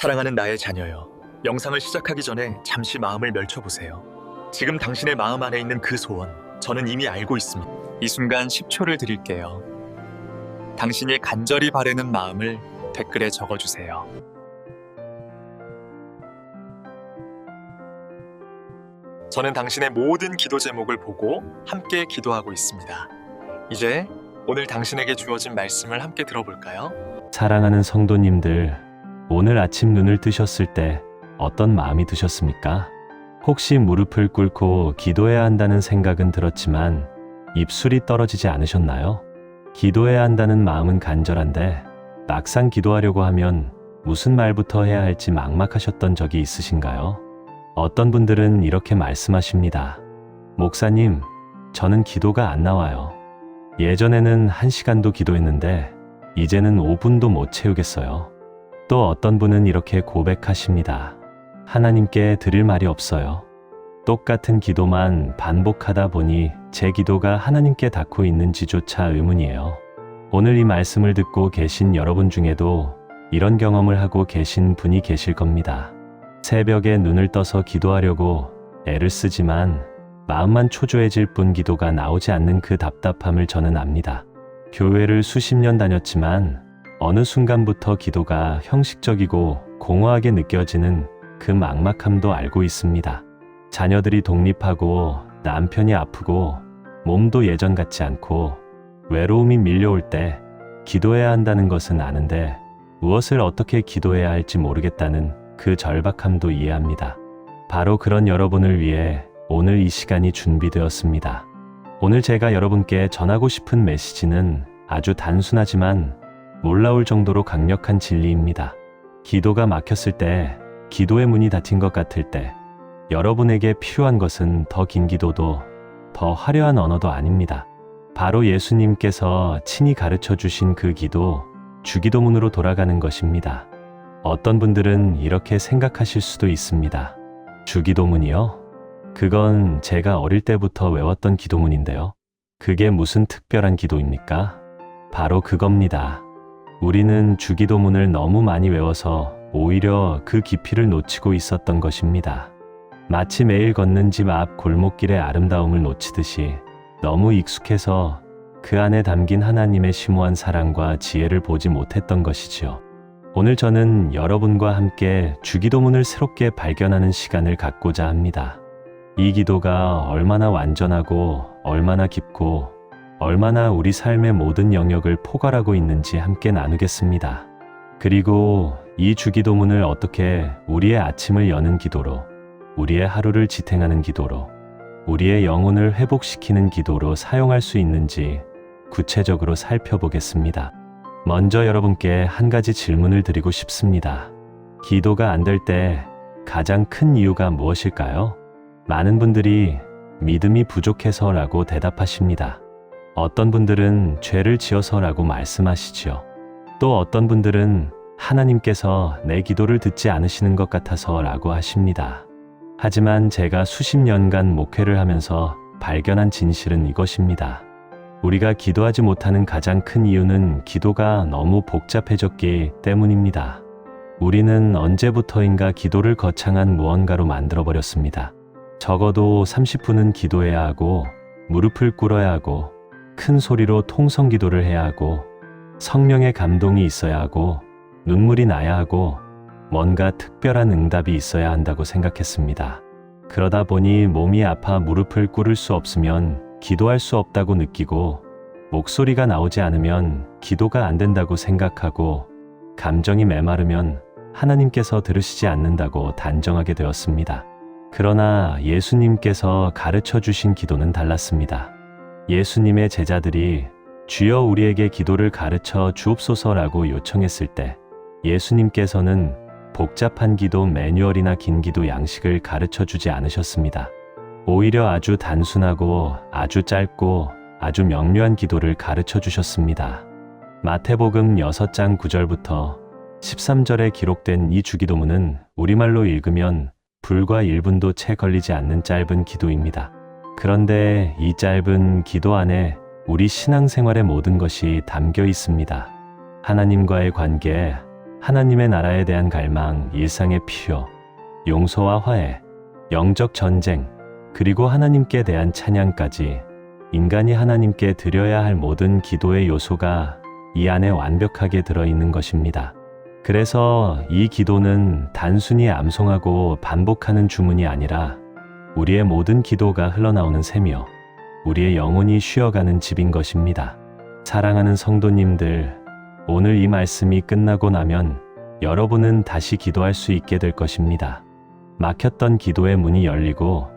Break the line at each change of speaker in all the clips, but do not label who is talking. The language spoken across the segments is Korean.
사랑하는 나의 자녀여, 영상을 시작하기 전에 잠시 마음을 멸쳐보세요. 지금 당신의 마음 안에 있는 그 소원, 저는 이미 알고 있습니다. 이 순간 10초를 드릴게요. 당신이 간절히 바라는 마음을 댓글에 적어주세요. 저는 당신의 모든 기도 제목을 보고 함께 기도하고 있습니다. 이제 오늘 당신에게 주어진 말씀을 함께 들어볼까요?
사랑하는 성도님들, 오늘 아침 눈을 뜨셨을 때 어떤 마음이 드셨습니까? 혹시 무릎을 꿇고 기도해야 한다는 생각은 들었지만 입술이 떨어지지 않으셨나요? 기도해야 한다는 마음은 간절한데 막상 기도하려고 하면 무슨 말부터 해야 할지 막막하셨던 적이 있으신가요? 어떤 분들은 이렇게 말씀하십니다. 목사님, 저는 기도가 안 나와요. 예전에는 1시간도 기도했는데 이제는 5분도 못 채우겠어요. 또 어떤 분은 이렇게 고백하십니다. 하나님께 드릴 말이 없어요. 똑같은 기도만 반복하다 보니 제 기도가 하나님께 닿고 있는지조차 의문이에요. 오늘 이 말씀을 듣고 계신 여러분 중에도 이런 경험을 하고 계신 분이 계실 겁니다. 새벽에 눈을 떠서 기도하려고 애를 쓰지만 마음만 초조해질 뿐 기도가 나오지 않는 그 답답함을 저는 압니다. 교회를 수십 년 다녔지만 어느 순간부터 기도가 형식적이고 공허하게 느껴지는 그 막막함도 알고 있습니다. 자녀들이 독립하고 남편이 아프고 몸도 예전 같지 않고 외로움이 밀려올 때 기도해야 한다는 것은 아는데 무엇을 어떻게 기도해야 할지 모르겠다는 그 절박함도 이해합니다. 바로 그런 여러분을 위해 오늘 이 시간이 준비되었습니다. 오늘 제가 여러분께 전하고 싶은 메시지는 아주 단순하지만 놀라울 정도로 강력한 진리입니다. 기도가 막혔을 때, 기도의 문이 닫힌 것 같을 때, 여러분에게 필요한 것은 더 긴 기도도, 더 화려한 언어도 아닙니다. 바로 예수님께서 친히 가르쳐 주신 그 기도, 주기도문으로 돌아가는 것입니다. 어떤 분들은 이렇게 생각하실 수도 있습니다. 주기도문이요? 그건 제가 어릴 때부터 외웠던 기도문인데요. 그게 무슨 특별한 기도입니까? 바로 그겁니다. 우리는 주기도문을 너무 많이 외워서 오히려 그 깊이를 놓치고 있었던 것입니다. 마치 매일 걷는 집 앞 골목길의 아름다움을 놓치듯이 너무 익숙해서 그 안에 담긴 하나님의 심오한 사랑과 지혜를 보지 못했던 것이지요. 오늘 저는 여러분과 함께 주기도문을 새롭게 발견하는 시간을 갖고자 합니다. 이 기도가 얼마나 완전하고 얼마나 깊고 얼마나 우리 삶의 모든 영역을 포괄하고 있는지 함께 나누겠습니다. 그리고 이 주기도문을 어떻게 우리의 아침을 여는 기도로, 우리의 하루를 지탱하는 기도로, 우리의 영혼을 회복시키는 기도로 사용할 수 있는지 구체적으로 살펴보겠습니다. 먼저 여러분께 한 가지 질문을 드리고 싶습니다. 기도가 안 될 때 가장 큰 이유가 무엇일까요? 많은 분들이 믿음이 부족해서라고 대답하십니다. 어떤 분들은 죄를 지어서라고 말씀하시지요. 또 어떤 분들은 하나님께서 내 기도를 듣지 않으시는 것 같아서라고 하십니다. 하지만 제가 수십 년간 목회를 하면서 발견한 진실은 이것입니다. 우리가 기도하지 못하는 가장 큰 이유는 기도가 너무 복잡해졌기 때문입니다. 우리는 언제부터인가 기도를 거창한 무언가로 만들어버렸습니다. 적어도 30분은 기도해야 하고 무릎을 꿇어야 하고 큰 소리로 통성 기도를 해야 하고 성령의 감동이 있어야 하고 눈물이 나야 하고 뭔가 특별한 응답이 있어야 한다고 생각했습니다. 그러다 보니 몸이 아파 무릎을 꿇을 수 없으면 기도할 수 없다고 느끼고 목소리가 나오지 않으면 기도가 안 된다고 생각하고 감정이 메마르면 하나님께서 들으시지 않는다고 단정하게 되었습니다. 그러나 예수님께서 가르쳐 주신 기도는 달랐습니다. 예수님의 제자들이 주여 우리에게 기도를 가르쳐 주옵소서라고 요청했을 때 예수님께서는 복잡한 기도 매뉴얼이나 긴 기도 양식을 가르쳐 주지 않으셨습니다. 오히려 아주 단순하고 아주 짧고 아주 명료한 기도를 가르쳐 주셨습니다. 마태복음 6장 9절부터 13절에 기록된 이 주기도문은 우리말로 읽으면 불과 1분도 채 걸리지 않는 짧은 기도입니다. 그런데 이 짧은 기도 안에 우리 신앙생활의 모든 것이 담겨 있습니다. 하나님과의 관계, 하나님의 나라에 대한 갈망, 일상의 필요, 용서와 화해, 영적 전쟁, 그리고 하나님께 대한 찬양까지 인간이 하나님께 드려야 할 모든 기도의 요소가 이 안에 완벽하게 들어있는 것입니다. 그래서 이 기도는 단순히 암송하고 반복하는 주문이 아니라 우리의 모든 기도가 흘러나오는 샘이요, 우리의 영혼이 쉬어가는 집인 것입니다. 사랑하는 성도님들, 오늘 이 말씀이 끝나고 나면 여러분은 다시 기도할 수 있게 될 것입니다. 막혔던 기도의 문이 열리고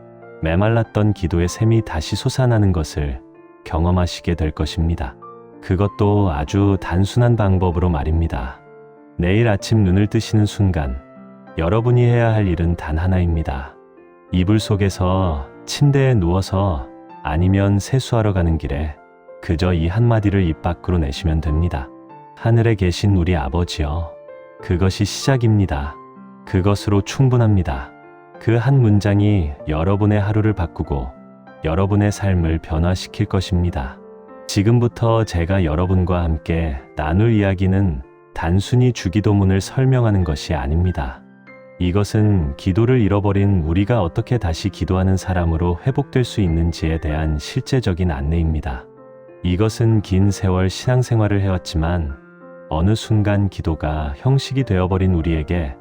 메말랐던 기도의 샘이 다시 솟아나는 것을 경험하시게 될 것입니다. 그것도 아주 단순한 방법으로 말입니다. 내일 아침 눈을 뜨시는 순간 여러분이 해야 할 일은 단 하나입니다. 이불 속에서 침대에 누워서 아니면 세수하러 가는 길에 그저 이 한마디를 입 밖으로 내시면 됩니다. 하늘에 계신 우리 아버지여, 그것이 시작입니다. 그것으로 충분합니다. 그 한 문장이 여러분의 하루를 바꾸고 여러분의 삶을 변화시킬 것입니다. 지금부터 제가 여러분과 함께 나눌 이야기는 단순히 주기도문을 설명하는 것이 아닙니다. 이것은 기도를 잃어버린 우리가 어떻게 다시 기도하는 사람으로 회복될 수 있는지에 대한 실제적인 안내입니다. 이것은 긴 세월 신앙생활을 해왔지만 어느 순간 기도가 형식이 되어버린 우리에게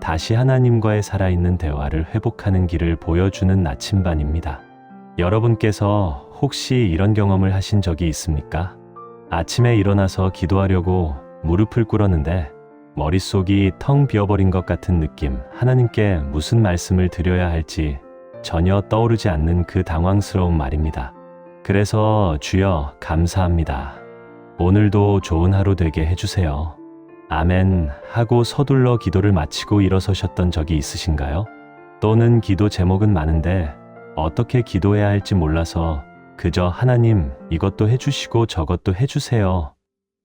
다시 하나님과의 살아있는 대화를 회복하는 길을 보여주는 나침반입니다. 여러분께서 혹시 이런 경험을 하신 적이 있습니까? 아침에 일어나서 기도하려고 무릎을 꿇었는데 머릿속이 텅 비어버린 것 같은 느낌, 하나님께 무슨 말씀을 드려야 할지 전혀 떠오르지 않는 그 당황스러운 말입니다. 그래서 주여 감사합니다. 오늘도 좋은 하루 되게 해주세요. 아멘 하고 서둘러 기도를 마치고 일어서셨던 적이 있으신가요? 또는 기도 제목은 많은데 어떻게 기도해야 할지 몰라서 그저 하나님 이것도 해주시고 저것도 해주세요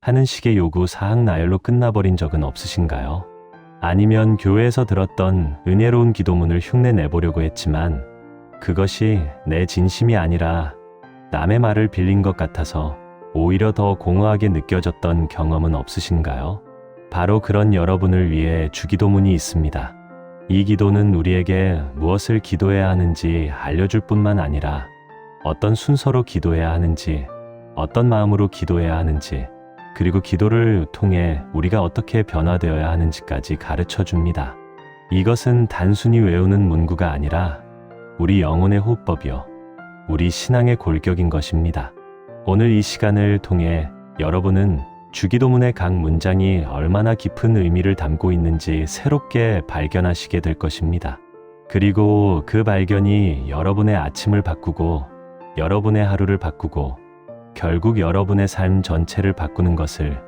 하는 식의 요구 사항 나열로 끝나버린 적은 없으신가요? 아니면 교회에서 들었던 은혜로운 기도문을 흉내 내보려고 했지만 그것이 내 진심이 아니라 남의 말을 빌린 것 같아서 오히려 더 공허하게 느껴졌던 경험은 없으신가요? 바로 그런 여러분을 위해 주기도문이 있습니다. 이 기도는 우리에게 무엇을 기도해야 하는지 알려줄 뿐만 아니라 어떤 순서로 기도해야 하는지, 어떤 마음으로 기도해야 하는지, 그리고 기도를 통해 우리가 어떻게 변화되어야 하는지까지 가르쳐 줍니다. 이것은 단순히 외우는 문구가 아니라 우리 영혼의 호흡법이요, 우리 신앙의 골격인 것입니다. 오늘 이 시간을 통해 여러분은 주기도문의 각 문장이 얼마나 깊은 의미를 담고 있는지 새롭게 발견하시게 될 것입니다. 그리고 그 발견이 여러분의 아침을 바꾸고 여러분의 하루를 바꾸고 결국 여러분의 삶 전체를 바꾸는 것을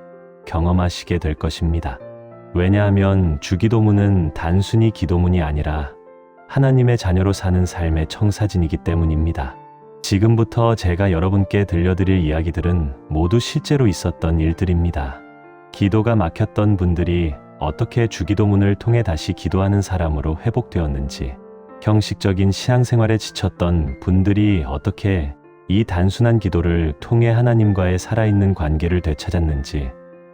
경험하시게 될 것입니다. 왜냐하면 주기도문은 단순히 기도문이 아니라 하나님의 자녀로 사는 삶의 청사진이기 때문입니다. 지금부터 제가 여러분께 들려드릴 이야기들은 모두 실제로 있었던 일들입니다. 기도가 막혔던 분들이 어떻게 주기도문을 통해 다시 기도하는 사람으로 회복되었는지, 형식적인 신앙생활에 지쳤던 분들이 어떻게 이 단순한 기도를 통해 하나님과의 살아있는 관계를 되찾았는지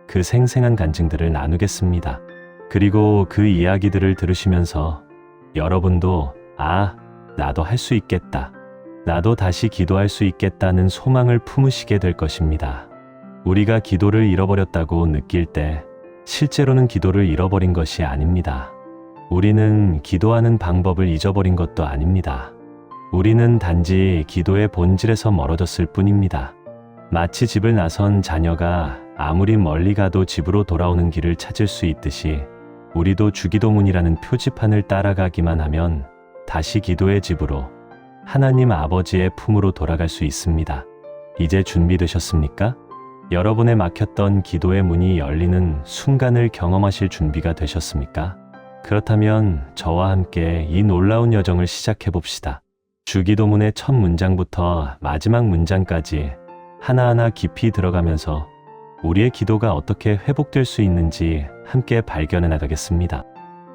그 생생한 간증들을 나누겠습니다. 그리고 그 이야기들을 들으시면서 여러분도 나도 할 수 있겠다. 나도 다시 기도할 수 있겠다는 소망을 품으시게 될 것입니다. 우리가 기도를 잃어버렸다고 느낄 때 실제로는 기도를 잃어버린 것이 아닙니다. 우리는 기도하는 방법을 잊어버린 것도 아닙니다. 우리는 단지 기도의 본질에서 멀어졌을 뿐입니다. 마치 집을 나선 자녀가 아무리 멀리 가도 집으로 돌아오는 길을 찾을 수 있듯이 우리도 주기도문이라는 표지판을 따라가기만 하면 다시 기도의 집으로, 하나님 아버지의 품으로 돌아갈 수 있습니다. 이제 준비되셨습니까? 여러분의 막혔던 기도의 문이 열리는 순간을 경험하실 준비가 되셨습니까? 그렇다면 저와 함께 이 놀라운 여정을 시작해 봅시다. 주기도문의 첫 문장부터 마지막 문장까지 하나하나 깊이 들어가면서 우리의 기도가 어떻게 회복될 수 있는지 함께 발견해 나가겠습니다.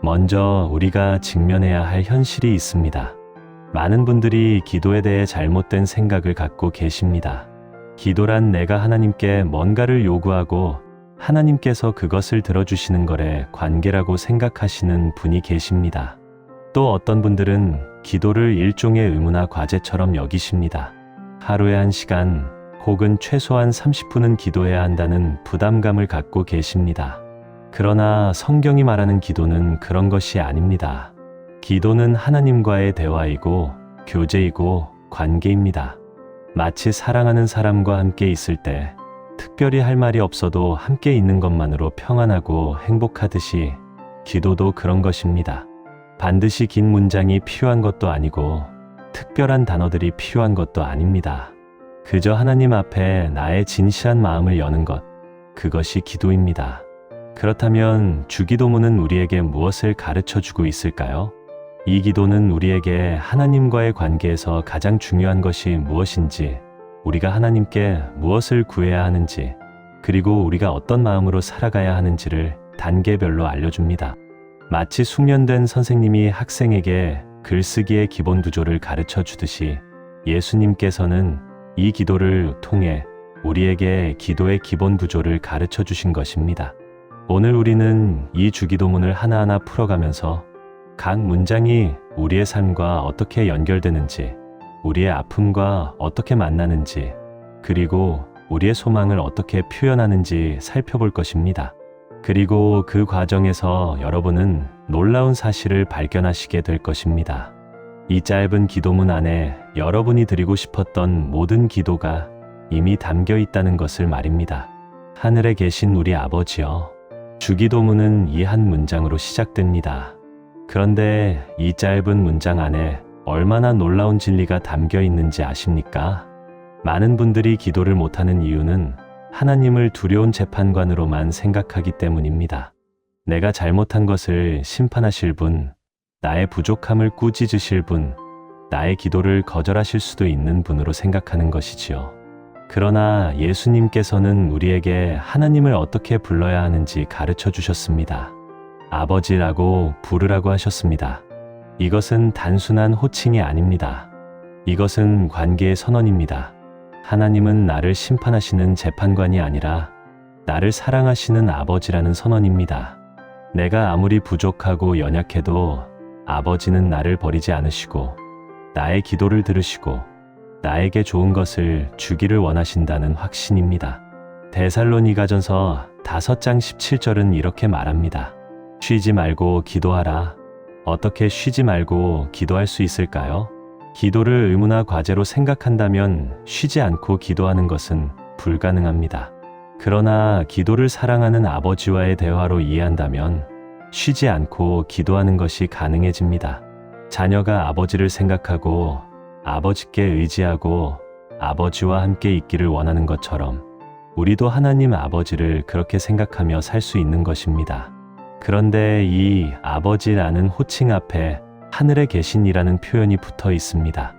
먼저 우리가 직면해야 할 현실이 있습니다. 많은 분들이 기도에 대해 잘못된 생각을 갖고 계십니다. 기도란 내가 하나님께 뭔가를 요구하고 하나님께서 그것을 들어주시는 거래 관계라고 생각하시는 분이 계십니다. 또 어떤 분들은 기도를 일종의 의무나 과제처럼 여기십니다. 하루에 1시간 혹은 최소한 30분은 기도해야 한다는 부담감을 갖고 계십니다. 그러나 성경이 말하는 기도는 그런 것이 아닙니다. 기도는 하나님과의 대화이고 교제이고 관계입니다. 마치 사랑하는 사람과 함께 있을 때 특별히 할 말이 없어도 함께 있는 것만으로 평안하고 행복하듯이 기도도 그런 것입니다. 반드시 긴 문장이 필요한 것도 아니고 특별한 단어들이 필요한 것도 아닙니다. 그저 하나님 앞에 나의 진실한 마음을 여는 것, 그것이 기도입니다. 그렇다면 주기도문은 우리에게 무엇을 가르쳐 주고 있을까요? 이 기도는 우리에게 하나님과의 관계에서 가장 중요한 것이 무엇인지, 우리가 하나님께 무엇을 구해야 하는지, 그리고 우리가 어떤 마음으로 살아가야 하는지를 단계별로 알려줍니다. 마치 숙련된 선생님이 학생에게 글쓰기의 기본 구조를 가르쳐 주듯이 예수님께서는 이 기도를 통해 우리에게 기도의 기본 구조를 가르쳐 주신 것입니다. 오늘 우리는 이 주기도문을 하나하나 풀어가면서 각 문장이 우리의 삶과 어떻게 연결되는지, 우리의 아픔과 어떻게 만나는지, 그리고 우리의 소망을 어떻게 표현하는지 살펴볼 것입니다. 그리고 그 과정에서 여러분은 놀라운 사실을 발견하시게 될 것입니다. 이 짧은 기도문 안에 여러분이 드리고 싶었던 모든 기도가 이미 담겨 있다는 것을 말입니다. 하늘에 계신 우리 아버지여. 주기도문은 이 한 문장으로 시작됩니다. 그런데 이 짧은 문장 안에 얼마나 놀라운 진리가 담겨 있는지 아십니까? 많은 분들이 기도를 못하는 이유는 하나님을 두려운 재판관으로만 생각하기 때문입니다. 내가 잘못한 것을 심판하실 분, 나의 부족함을 꾸짖으실 분, 나의 기도를 거절하실 수도 있는 분으로 생각하는 것이지요. 그러나 예수님께서는 우리에게 하나님을 어떻게 불러야 하는지 가르쳐 주셨습니다. 아버지라고 부르라고 하셨습니다. 이것은 단순한 호칭이 아닙니다. 이것은 관계의 선언입니다. 하나님은 나를 심판하시는 재판관이 아니라 나를 사랑하시는 아버지라는 선언입니다. 내가 아무리 부족하고 연약해도 아버지는 나를 버리지 않으시고 나의 기도를 들으시고 나에게 좋은 것을 주기를 원하신다는 확신입니다. 데살로니가전서 5장 17절은 이렇게 말합니다. 쉬지 말고 기도하라. 어떻게 쉬지 말고 기도할 수 있을까요? 기도를 의무나 과제로 생각한다면 쉬지 않고 기도하는 것은 불가능합니다. 그러나 기도를 사랑하는 아버지와의 대화로 이해한다면 쉬지 않고 기도하는 것이 가능해집니다. 자녀가 아버지를 생각하고 아버지께 의지하고 아버지와 함께 있기를 원하는 것처럼 우리도 하나님 아버지를 그렇게 생각하며 살 수 있는 것입니다. 그런데 이 아버지라는 호칭 앞에 하늘에 계신이라는 표현이 붙어 있습니다.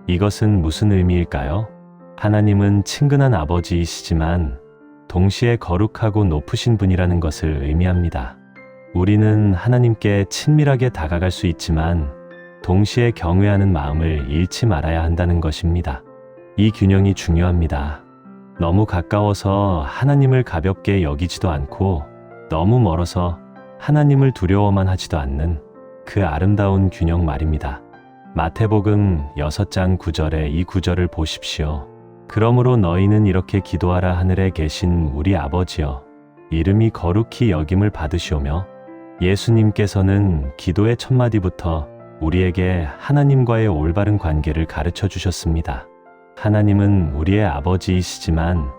이것은 무슨 의미일까요? 하나님은 친근한 아버지이시지만 동시에 거룩하고 높으신 분이라는 것을 의미합니다. 우리는 하나님께 친밀하게 다가갈 수 있지만 동시에 경외하는 마음을 잃지 말아야 한다는 것입니다. 이 균형이 중요합니다. 너무 가까워서 하나님을 가볍게 여기지도 않고 너무 멀어서 하나님을 두려워만 하지도 않는 그 아름다운 균형 말입니다. 마태복음 6장 9절에 이 구절을 보십시오. 그러므로 너희는 이렇게 기도하라. 하늘에 계신 우리 아버지여, 이름이 거룩히 여김을 받으시오며. 예수님께서는 기도의 첫 마디부터 우리에게 하나님과의 올바른 관계를 가르쳐 주셨습니다. 하나님은 우리의 아버지이시지만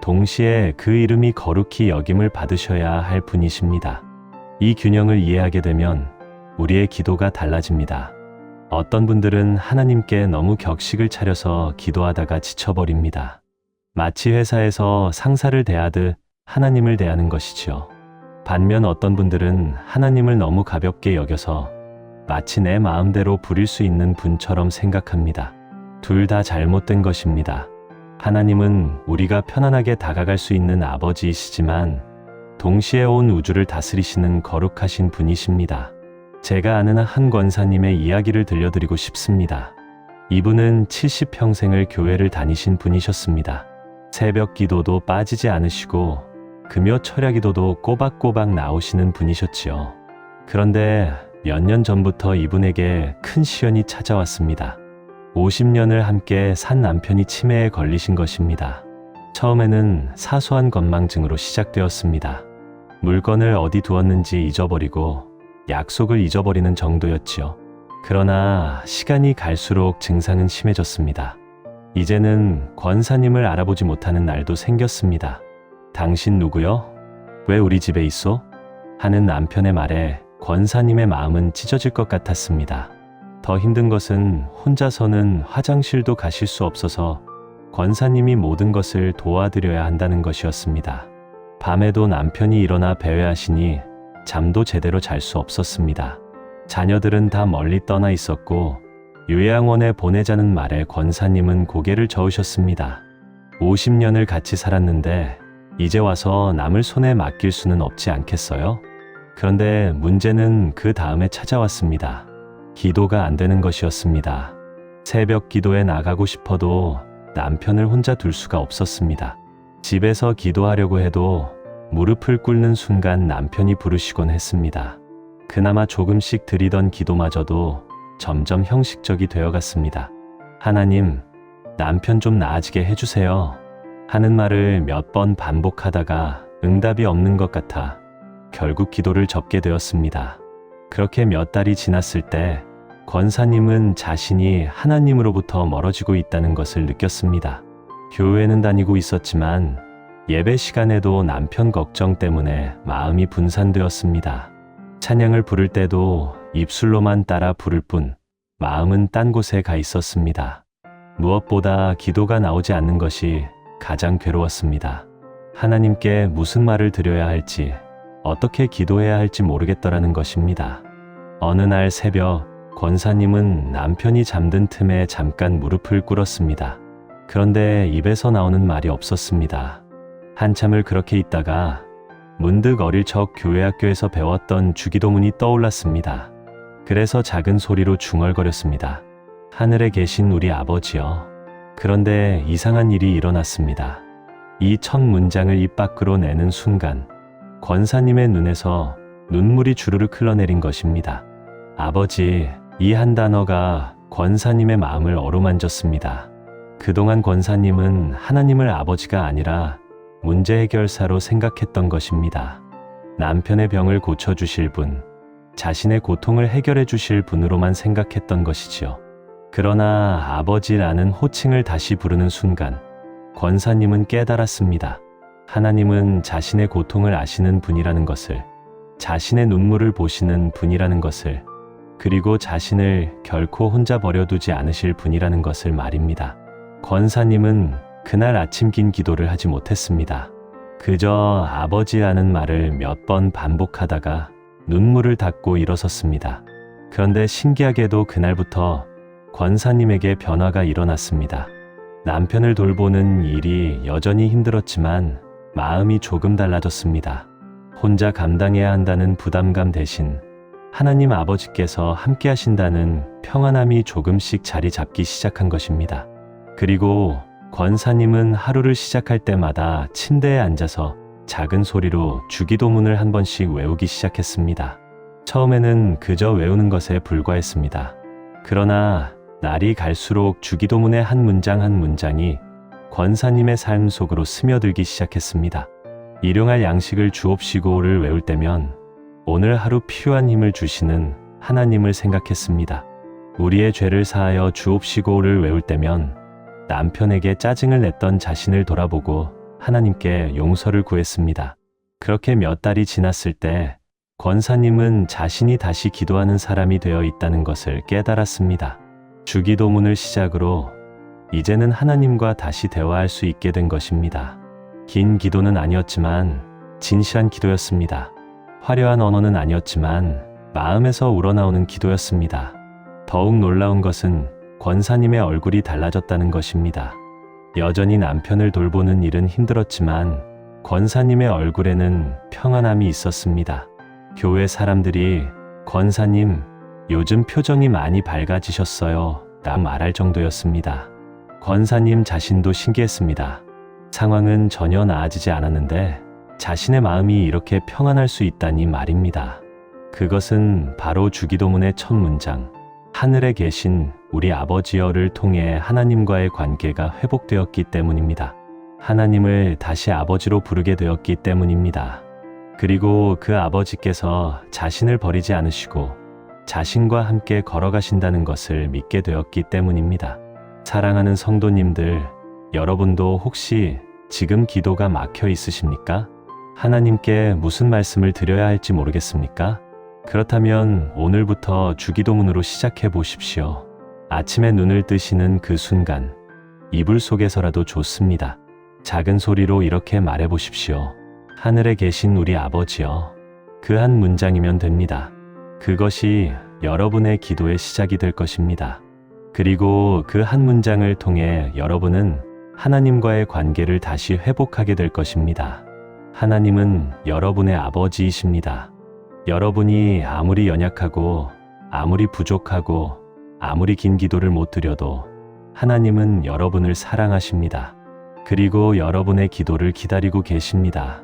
동시에 그 이름이 거룩히 여김을 받으셔야 할 분이십니다. 이 균형을 이해하게 되면 우리의 기도가 달라집니다. 어떤 분들은 하나님께 너무 격식을 차려서 기도하다가 지쳐버립니다. 마치 회사에서 상사를 대하듯 하나님을 대하는 것이지요. 반면 어떤 분들은 하나님을 너무 가볍게 여겨서 마치 내 마음대로 부릴 수 있는 분처럼 생각합니다. 둘 다 잘못된 것입니다. 하나님은 우리가 편안하게 다가갈 수 있는 아버지이시지만 동시에 온 우주를 다스리시는 거룩하신 분이십니다. 제가 아는 한 권사님의 이야기를 들려드리고 싶습니다. 이분은 70평생을 교회를 다니신 분이셨습니다. 새벽 기도도 빠지지 않으시고 금요 철야기도도 꼬박꼬박 나오시는 분이셨지요. 그런데 몇 년 전부터 이분에게 큰 시련이 찾아왔습니다. 50년을 함께 산 남편이 치매에 걸리신 것입니다. 처음에는 사소한 건망증으로 시작되었습니다. 물건을 어디 두었는지 잊어버리고 약속을 잊어버리는 정도였지요. 그러나 시간이 갈수록 증상은 심해졌습니다. 이제는 권사님을 알아보지 못하는 날도 생겼습니다. 당신 누구요? 왜 우리 집에 있어? 하는 남편의 말에 권사님의 마음은 찢어질 것 같았습니다. 더 힘든 것은 혼자서는 화장실도 가실 수 없어서 권사님이 모든 것을 도와드려야 한다는 것이었습니다. 밤에도 남편이 일어나 배회하시니 잠도 제대로 잘 수 없었습니다. 자녀들은 다 멀리 떠나 있었고 요양원에 보내자는 말에 권사님은 고개를 저으셨습니다. 50년을 같이 살았는데 이제 와서 남을 손에 맡길 수는 없지 않겠어요? 그런데 문제는 그 다음에 찾아왔습니다. 기도가 안 되는 것이었습니다. 새벽 기도에 나가고 싶어도 남편을 혼자 둘 수가 없었습니다. 집에서 기도하려고 해도 무릎을 꿇는 순간 남편이 부르시곤 했습니다. 그나마 조금씩 드리던 기도마저도 점점 형식적이 되어갔습니다. 하나님, 남편 좀 나아지게 해주세요. 하는 말을 몇 번 반복하다가 응답이 없는 것 같아 결국 기도를 접게 되었습니다. 그렇게 몇 달이 지났을 때 권사님은 자신이 하나님으로부터 멀어지고 있다는 것을 느꼈습니다. 교회는 다니고 있었지만 예배 시간에도 남편 걱정 때문에 마음이 분산되었습니다. 찬양을 부를 때도 입술로만 따라 부를 뿐 마음은 딴 곳에 가 있었습니다. 무엇보다 기도가 나오지 않는 것이 가장 괴로웠습니다. 하나님께 무슨 말을 드려야 할지, 어떻게 기도해야 할지 모르겠더라는 것입니다. 어느 날 새벽 권사님은 남편이 잠든 틈에 잠깐 무릎을 꿇었습니다. 그런데 입에서 나오는 말이 없었습니다. 한참을 그렇게 있다가 문득 어릴 적 교회 학교에서 배웠던 주기도문이 떠올랐습니다. 그래서 작은 소리로 중얼거렸습니다. 하늘에 계신 우리 아버지여. 그런데 이상한 일이 일어났습니다. 이 첫 문장을 입 밖으로 내는 순간 권사님의 눈에서 눈물이 주르륵 흘러내린 것입니다. 아버지, 이 한 단어가 권사님의 마음을 어루만졌습니다. 그동안 권사님은 하나님을 아버지가 아니라 문제 해결사로 생각했던 것입니다. 남편의 병을 고쳐주실 분, 자신의 고통을 해결해 주실 분으로만 생각했던 것이지요. 그러나 아버지라는 호칭을 다시 부르는 순간 권사님은 깨달았습니다. 하나님은 자신의 고통을 아시는 분이라는 것을, 자신의 눈물을 보시는 분이라는 것을, 그리고 자신을 결코 혼자 버려두지 않으실 분이라는 것을 말입니다. 권사님은 그날 아침 긴 기도를 하지 못했습니다. 그저 아버지라는 말을 몇 번 반복하다가 눈물을 닦고 일어섰습니다. 그런데 신기하게도 그날부터 권사님에게 변화가 일어났습니다. 남편을 돌보는 일이 여전히 힘들었지만 마음이 조금 달라졌습니다. 혼자 감당해야 한다는 부담감 대신 하나님 아버지께서 함께 하신다는 평안함이 조금씩 자리 잡기 시작한 것입니다. 그리고 권사님은 하루를 시작할 때마다 침대에 앉아서 작은 소리로 주기도문을 한 번씩 외우기 시작했습니다. 처음에는 그저 외우는 것에 불과했습니다. 그러나 날이 갈수록 주기도문의 한 문장 한 문장이 권사님의 삶 속으로 스며들기 시작했습니다. 일용할 양식을 주옵시고를 외울 때면 오늘 하루 필요한 힘을 주시는 하나님을 생각했습니다. 우리의 죄를 사하여 주옵시고를 외울 때면 남편에게 짜증을 냈던 자신을 돌아보고 하나님께 용서를 구했습니다. 그렇게 몇 달이 지났을 때 권사님은 자신이 다시 기도하는 사람이 되어 있다는 것을 깨달았습니다. 주기도문을 시작으로 이제는 하나님과 다시 대화할 수 있게 된 것입니다. 긴 기도는 아니었지만 진실한 기도였습니다. 화려한 언어는 아니었지만 마음에서 우러나오는 기도였습니다. 더욱 놀라운 것은 권사님의 얼굴이 달라졌다는 것입니다. 여전히 남편을 돌보는 일은 힘들었지만 권사님의 얼굴에는 평안함이 있었습니다. 교회 사람들이 권사님, 요즘 표정이 많이 밝아지셨어요 라 말할 정도였습니다. 권사님 자신도 신기했습니다. 상황은 전혀 나아지지 않았는데 자신의 마음이 이렇게 평안할 수 있다니 말입니다. 그것은 바로 주기도문의 첫 문장, 하늘에 계신 우리 아버지여를 통해 하나님과의 관계가 회복되었기 때문입니다. 하나님을 다시 아버지로 부르게 되었기 때문입니다. 그리고 그 아버지께서 자신을 버리지 않으시고 자신과 함께 걸어가신다는 것을 믿게 되었기 때문입니다. 사랑하는 성도님들, 여러분도 혹시 지금 기도가 막혀 있으십니까? 하나님께 무슨 말씀을 드려야 할지 모르겠습니까? 그렇다면 오늘부터 주기도문으로 시작해 보십시오. 아침에 눈을 뜨시는 그 순간, 이불 속에서라도 좋습니다. 작은 소리로 이렇게 말해 보십시오. 하늘에 계신 우리 아버지여. 그 한 문장이면 됩니다. 그것이 여러분의 기도의 시작이 될 것입니다. 그리고 그 한 문장을 통해 여러분은 하나님과의 관계를 다시 회복하게 될 것입니다. 하나님은 여러분의 아버지이십니다. 여러분이 아무리 연약하고 아무리 부족하고 아무리 긴 기도를 못 드려도 하나님은 여러분을 사랑하십니다. 그리고 여러분의 기도를 기다리고 계십니다.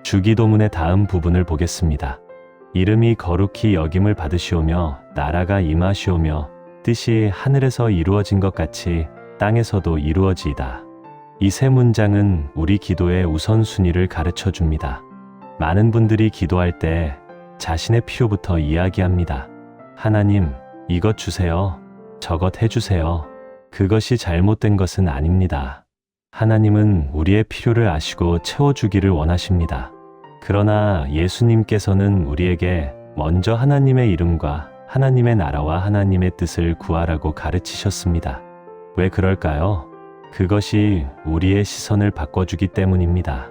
주기도문의 다음 부분을 보겠습니다. 이름이 거룩히 여김을 받으시오며 나라가 임하시오며 뜻이 하늘에서 이루어진 것 같이 땅에서도 이루어지이다. 이 세 문장은 우리 기도의 우선순위를 가르쳐 줍니다. 많은 분들이 기도할 때 자신의 필요부터 이야기합니다. 하나님, 이것 주세요. 저것 해주세요. 그것이 잘못된 것은 아닙니다. 하나님은 우리의 필요를 아시고 채워주기를 원하십니다. 그러나 예수님께서는 우리에게 먼저 하나님의 이름과 하나님의 나라와 하나님의 뜻을 구하라고 가르치셨습니다. 왜 그럴까요? 그것이 우리의 시선을 바꿔주기 때문입니다.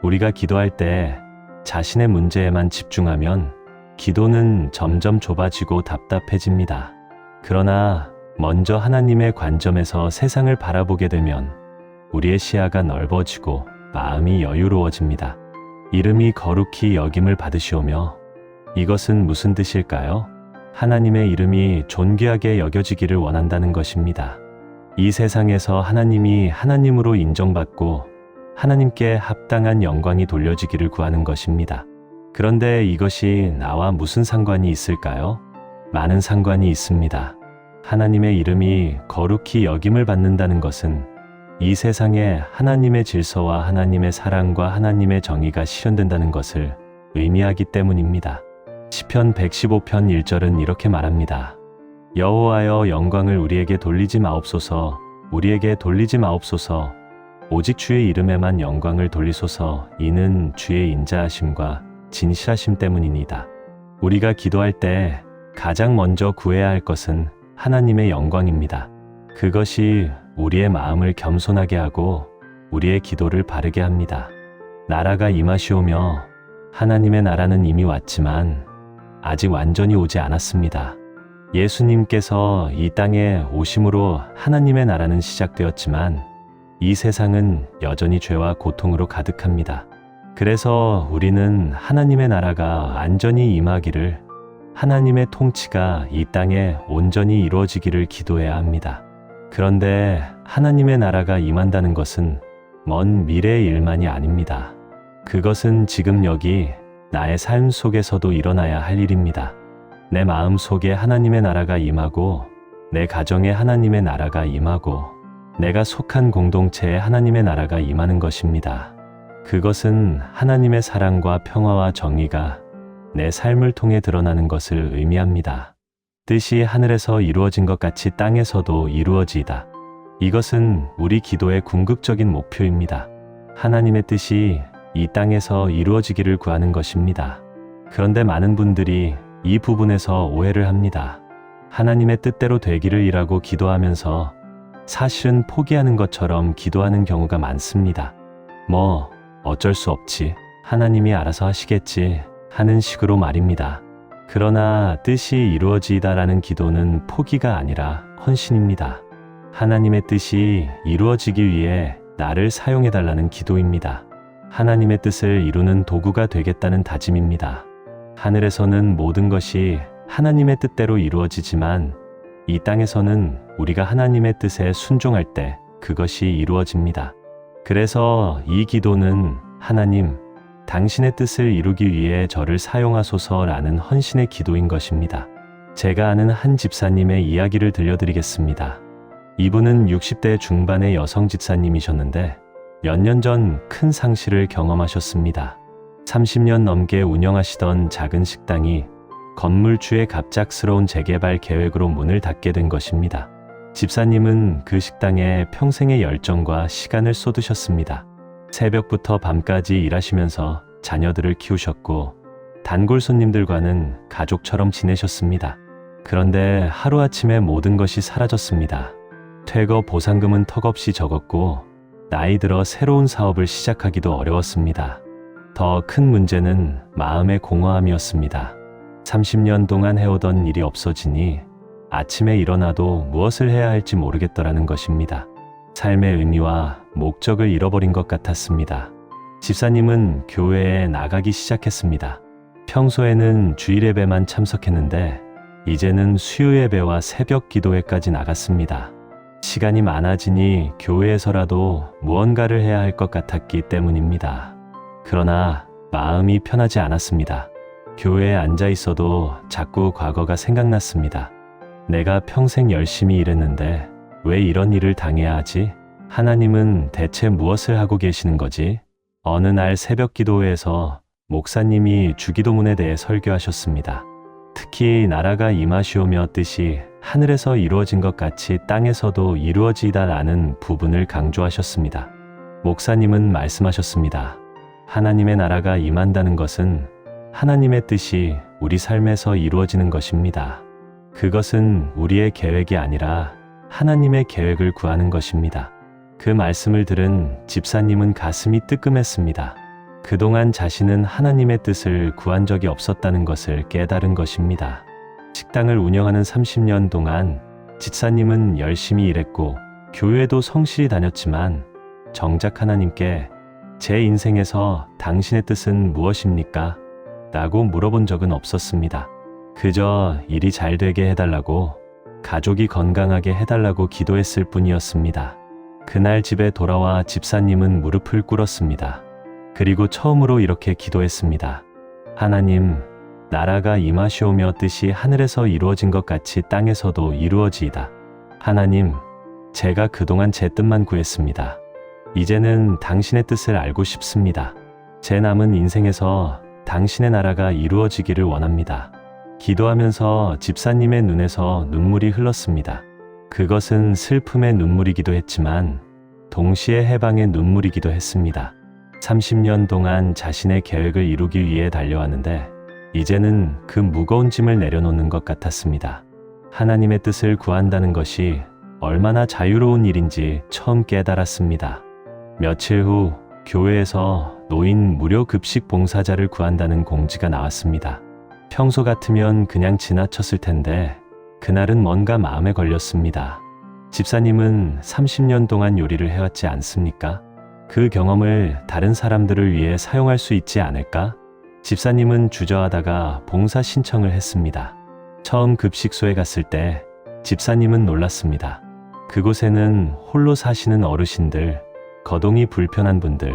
우리가 기도할 때 자신의 문제에만 집중하면 기도는 점점 좁아지고 답답해집니다. 그러나 먼저 하나님의 관점에서 세상을 바라보게 되면 우리의 시야가 넓어지고 마음이 여유로워집니다. 이름이 거룩히 여김을 받으시오며 이것은 무슨 뜻일까요? 하나님의 이름이 존귀하게 여겨지기를 원한다는 것입니다. 이 세상에서 하나님이 하나님으로 인정받고 하나님께 합당한 영광이 돌려지기를 구하는 것입니다. 그런데 이것이 나와 무슨 상관이 있을까요? 많은 상관이 있습니다. 하나님의 이름이 거룩히 여김을 받는다는 것은 이 세상에 하나님의 질서와 하나님의 사랑과 하나님의 정의가 실현된다는 것을 의미하기 때문입니다. 시편 115편 1절은 이렇게 말합니다. 여호와여 영광을 우리에게 돌리지 마옵소서, 우리에게 돌리지 마옵소서, 오직 주의 이름에만 영광을 돌리소서. 이는 주의 인자하심과 진실하심 때문이니다. 우리가 기도할 때 가장 먼저 구해야 할 것은 하나님의 영광입니다. 그것이 우리의 마음을 겸손하게 하고 우리의 기도를 바르게 합니다. 나라가 임하시오며 하나님의 나라는 이미 왔지만 아직 완전히 오지 않았습니다. 예수님께서 이 땅에 오심으로 하나님의 나라는 시작되었지만 이 세상은 여전히 죄와 고통으로 가득합니다. 그래서 우리는 하나님의 나라가 완전히 임하기를, 하나님의 통치가 이 땅에 온전히 이루어지기를 기도해야 합니다. 그런데 하나님의 나라가 임한다는 것은 먼 미래의 일만이 아닙니다. 그것은 지금 여기 나의 삶 속에서도 일어나야 할 일입니다. 내 마음 속에 하나님의 나라가 임하고, 내 가정에 하나님의 나라가 임하고, 내가 속한 공동체에 하나님의 나라가 임하는 것입니다. 그것은 하나님의 사랑과 평화와 정의가 내 삶을 통해 드러나는 것을 의미합니다. 뜻이 하늘에서 이루어진 것 같이 땅에서도 이루어지이다. 이것은 우리 기도의 궁극적인 목표입니다. 하나님의 뜻이 이 땅에서 이루어지기를 구하는 것입니다. 그런데 많은 분들이 이 부분에서 오해를 합니다. 하나님의 뜻대로 되기를 이라고 기도하면서 사실은 포기하는 것처럼 기도하는 경우가 많습니다. 어쩔 수 없지, 하나님이 알아서 하시겠지 하는 식으로 말입니다. 그러나 뜻이 이루어지이다라는 기도는 포기가 아니라 헌신입니다. 하나님의 뜻이 이루어지기 위해 나를 사용해달라는 기도입니다. 하나님의 뜻을 이루는 도구가 되겠다는 다짐입니다. 하늘에서는 모든 것이 하나님의 뜻대로 이루어지지만 이 땅에서는 우리가 하나님의 뜻에 순종할 때 그것이 이루어집니다. 그래서 이 기도는 하나님, 당신의 뜻을 이루기 위해 저를 사용하소서라는 헌신의 기도인 것입니다. 제가 아는 한 집사님의 이야기를 들려드리겠습니다. 이분은 60대 중반의 여성 집사님이셨는데 몇 년 전 큰 상실을 경험하셨습니다. 30년 넘게 운영하시던 작은 식당이 건물주의 갑작스러운 재개발 계획으로 문을 닫게 된 것입니다. 집사님은 그 식당에 평생의 열정과 시간을 쏟으셨습니다. 새벽부터 밤까지 일하시면서 자녀들을 키우셨고 단골 손님들과는 가족처럼 지내셨습니다. 그런데 하루아침에 모든 것이 사라졌습니다. 퇴거 보상금은 턱없이 적었고 나이 들어 새로운 사업을 시작하기도 어려웠습니다. 더 큰 문제는 마음의 공허함이었습니다. 30년 동안 해오던 일이 없어지니 아침에 일어나도 무엇을 해야 할지 모르겠더라는 것입니다. 삶의 의미와 목적을 잃어버린 것 같았습니다. 집사님은 교회에 나가기 시작했습니다. 평소에는 주일 예배만 참석했는데 이제는 수요 예배와 새벽 기도회까지 나갔습니다. 시간이 많아지니 교회에서라도 무언가를 해야 할 것 같았기 때문입니다. 그러나 마음이 편하지 않았습니다. 교회에 앉아 있어도 자꾸 과거가 생각났습니다. 내가 평생 열심히 일했는데 왜 이런 일을 당해야 하지? 하나님은 대체 무엇을 하고 계시는 거지? 어느 날 새벽 기도회에서 목사님이 주기도문에 대해 설교하셨습니다. 특히 나라가 임하시오며 뜻이 하늘에서 이루어진 것 같이 땅에서도 이루어지다라는 부분을 강조하셨습니다. 목사님은 말씀하셨습니다. 하나님의 나라가 임한다는 것은 하나님의 뜻이 우리 삶에서 이루어지는 것입니다. 그것은 우리의 계획이 아니라 하나님의 계획을 구하는 것입니다. 그 말씀을 들은 집사님은 가슴이 뜨끔했습니다. 그동안 자신은 하나님의 뜻을 구한 적이 없었다는 것을 깨달은 것입니다. 식당을 운영하는 30년 동안 집사님은 열심히 일했고 교회도 성실히 다녔지만 정작 하나님께 제 인생에서 당신의 뜻은 무엇입니까? 라고 물어본 적은 없었습니다. 그저 일이 잘 되게 해달라고, 가족이 건강하게 해달라고 기도했을 뿐이었습니다. 그날 집에 돌아와 집사님은 무릎을 꿇었습니다. 그리고 처음으로 이렇게 기도했습니다. 하나님, 나라가 임하시오며 뜻이 하늘에서 이루어진 것 같이 땅에서도 이루어지이다. 하나님, 제가 그동안 제 뜻만 구했습니다. 이제는 당신의 뜻을 알고 싶습니다. 제 남은 인생에서 당신의 나라가 이루어지기를 원합니다. 기도하면서 집사님의 눈에서 눈물이 흘렀습니다. 그것은 슬픔의 눈물이기도 했지만 동시에 해방의 눈물이기도 했습니다. 30년 동안 자신의 계획을 이루기 위해 달려왔는데 이제는 그 무거운 짐을 내려놓는 것 같았습니다. 하나님의 뜻을 구한다는 것이 얼마나 자유로운 일인지 처음 깨달았습니다. 며칠 후 교회에서 노인 무료 급식 봉사자를 구한다는 공지가 나왔습니다. 평소 같으면 그냥 지나쳤을 텐데 그날은 뭔가 마음에 걸렸습니다. 집사님은 30년 동안 요리를 해왔지 않습니까? 그 경험을 다른 사람들을 위해 사용할 수 있지 않을까? 집사님은 주저하다가 봉사 신청을 했습니다. 처음 급식소에 갔을 때 집사님은 놀랐습니다. 그곳에는 홀로 사시는 어르신들, 거동이 불편한 분들,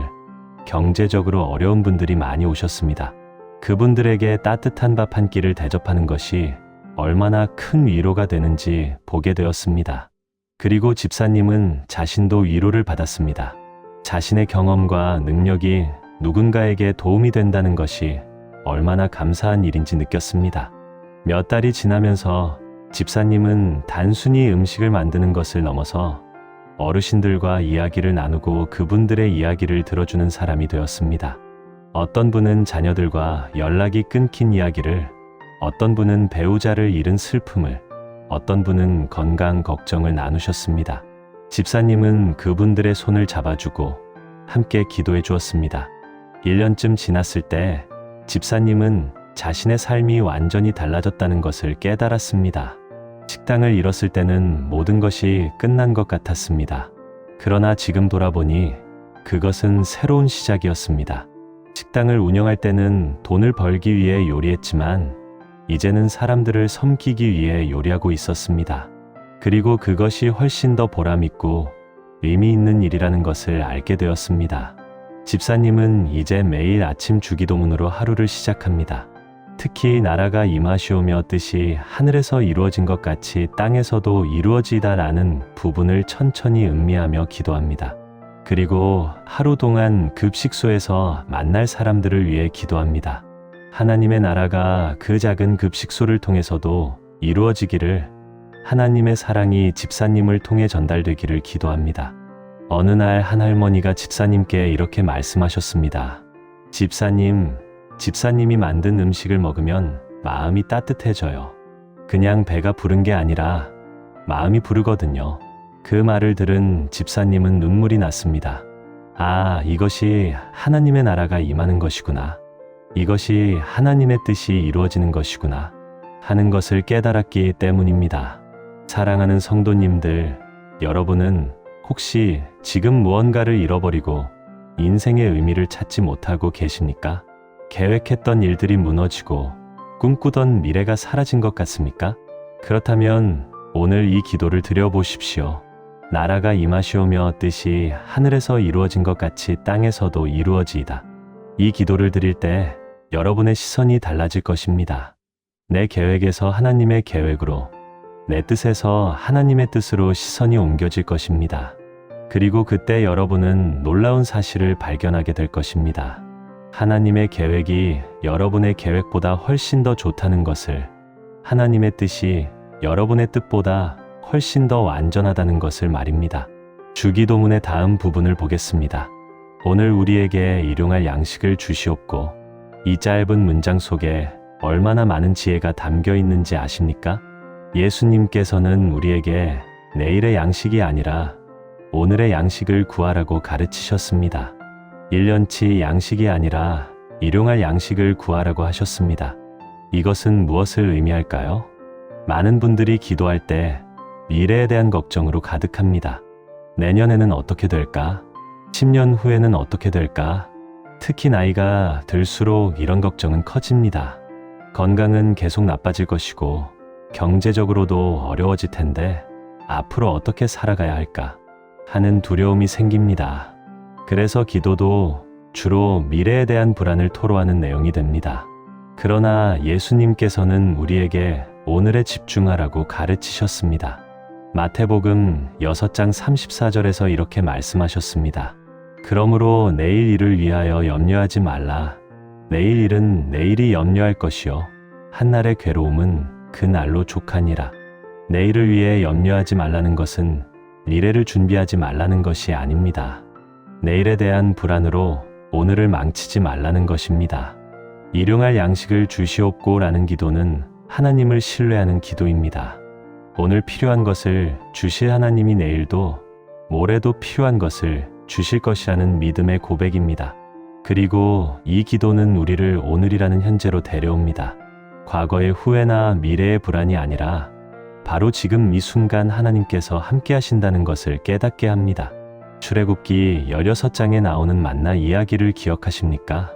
경제적으로 어려운 분들이 많이 오셨습니다. 그분들에게 따뜻한 밥 한 끼를 대접하는 것이 얼마나 큰 위로가 되는지 보게 되었습니다. 그리고 집사님은 자신도 위로를 받았습니다. 자신의 경험과 능력이 누군가에게 도움이 된다는 것이 얼마나 감사한 일인지 느꼈습니다. 몇 달이 지나면서 집사님은 단순히 음식을 만드는 것을 넘어서 어르신들과 이야기를 나누고 그분들의 이야기를 들어주는 사람이 되었습니다. 어떤 분은 자녀들과 연락이 끊긴 이야기를, 어떤 분은 배우자를 잃은 슬픔을, 어떤 분은 건강 걱정을 나누셨습니다. 집사님은 그분들의 손을 잡아주고 함께 기도해 주었습니다. 1년쯤 지났을 때 집사님은 자신의 삶이 완전히 달라졌다는 것을 깨달았습니다. 식당을 잃었을 때는 모든 것이 끝난 것 같았습니다. 그러나 지금 돌아보니 그것은 새로운 시작이었습니다. 식당을 운영할 때는 돈을 벌기 위해 요리했지만 이제는 사람들을 섬기기 위해 요리하고 있었습니다. 그리고 그것이 훨씬 더 보람있고 의미 있는 일이라는 것을 알게 되었습니다. 집사님은 이제 매일 아침 주기도문으로 하루를 시작합니다. 특히 나라가 임하시오며 뜻이 하늘에서 이루어진 것 같이 땅에서도 이루어지다라는 부분을 천천히 음미하며 기도합니다. 그리고 하루 동안 급식소에서 만날 사람들을 위해 기도합니다. 하나님의 나라가 그 작은 급식소를 통해서도 이루어지기를, 하나님의 사랑이 집사님을 통해 전달되기를 기도합니다. 어느 날 한 할머니가 집사님께 이렇게 말씀하셨습니다. 집사님이 만든 음식을 먹으면 마음이 따뜻해져요. 그냥 배가 부른 게 아니라 마음이 부르거든요. 그 말을 들은 집사님은 눈물이 났습니다. 아, 이것이 하나님의 나라가 임하는 것이구나. 이것이 하나님의 뜻이 이루어지는 것이구나 하는 것을 깨달았기 때문입니다. 사랑하는 성도님들, 여러분은 혹시 지금 무언가를 잃어버리고 인생의 의미를 찾지 못하고 계십니까? 계획했던 일들이 무너지고 꿈꾸던 미래가 사라진 것 같습니까? 그렇다면 오늘 이 기도를 드려보십시오. 나라가 임하시오며 뜻이 하늘에서 이루어진 것 같이 땅에서도 이루어지이다. 이 기도를 드릴 때 여러분의 시선이 달라질 것입니다. 내 계획에서 하나님의 계획으로, 내 뜻에서 하나님의 뜻으로 시선이 옮겨질 것입니다. 그리고 그때 여러분은 놀라운 사실을 발견하게 될 것입니다. 하나님의 계획이 여러분의 계획보다 훨씬 더 좋다는 것을, 하나님의 뜻이 여러분의 뜻보다 훨씬 더 완전하다는 것을 말입니다. 주기도문의 다음 부분을 보겠습니다. 오늘 우리에게 일용할 양식을 주시옵고. 이 짧은 문장 속에 얼마나 많은 지혜가 담겨 있는지 아십니까? 예수님께서는 우리에게 내일의 양식이 아니라 오늘의 양식을 구하라고 가르치셨습니다. 1년치 양식이 아니라 일용할 양식을 구하라고 하셨습니다. 이것은 무엇을 의미할까요? 많은 분들이 기도할 때 미래에 대한 걱정으로 가득합니다. 내년에는 어떻게 될까? 10년 후에는 어떻게 될까? 특히 나이가 들수록 이런 걱정은 커집니다. 건강은 계속 나빠질 것이고 경제적으로도 어려워질 텐데 앞으로 어떻게 살아가야 할까 하는 두려움이 생깁니다. 그래서 기도도 주로 미래에 대한 불안을 토로하는 내용이 됩니다. 그러나 예수님께서는 우리에게 오늘에 집중하라고 가르치셨습니다. 마태복음 6장 34절에서 이렇게 말씀하셨습니다. 그러므로 내일 일을 위하여 염려하지 말라. 내일 일은 내일이 염려할 것이요 한날의 괴로움은 그 날로 족하니라. 내일을 위해 염려하지 말라는 것은 미래를 준비하지 말라는 것이 아닙니다. 내일에 대한 불안으로 오늘을 망치지 말라는 것입니다. 일용할 양식을 주시옵고라는 기도는 하나님을 신뢰하는 기도입니다. 오늘 필요한 것을 주실 하나님이 내일도 모레도 필요한 것을 주실 것이라는 믿음의 고백입니다. 그리고 이 기도는 우리를 오늘이라는 현재로 데려옵니다. 과거의 후회나 미래의 불안이 아니라 바로 지금 이 순간 하나님께서 함께 하신다는 것을 깨닫게 합니다. 출애굽기 16장에 나오는 만나 이야기를 기억하십니까?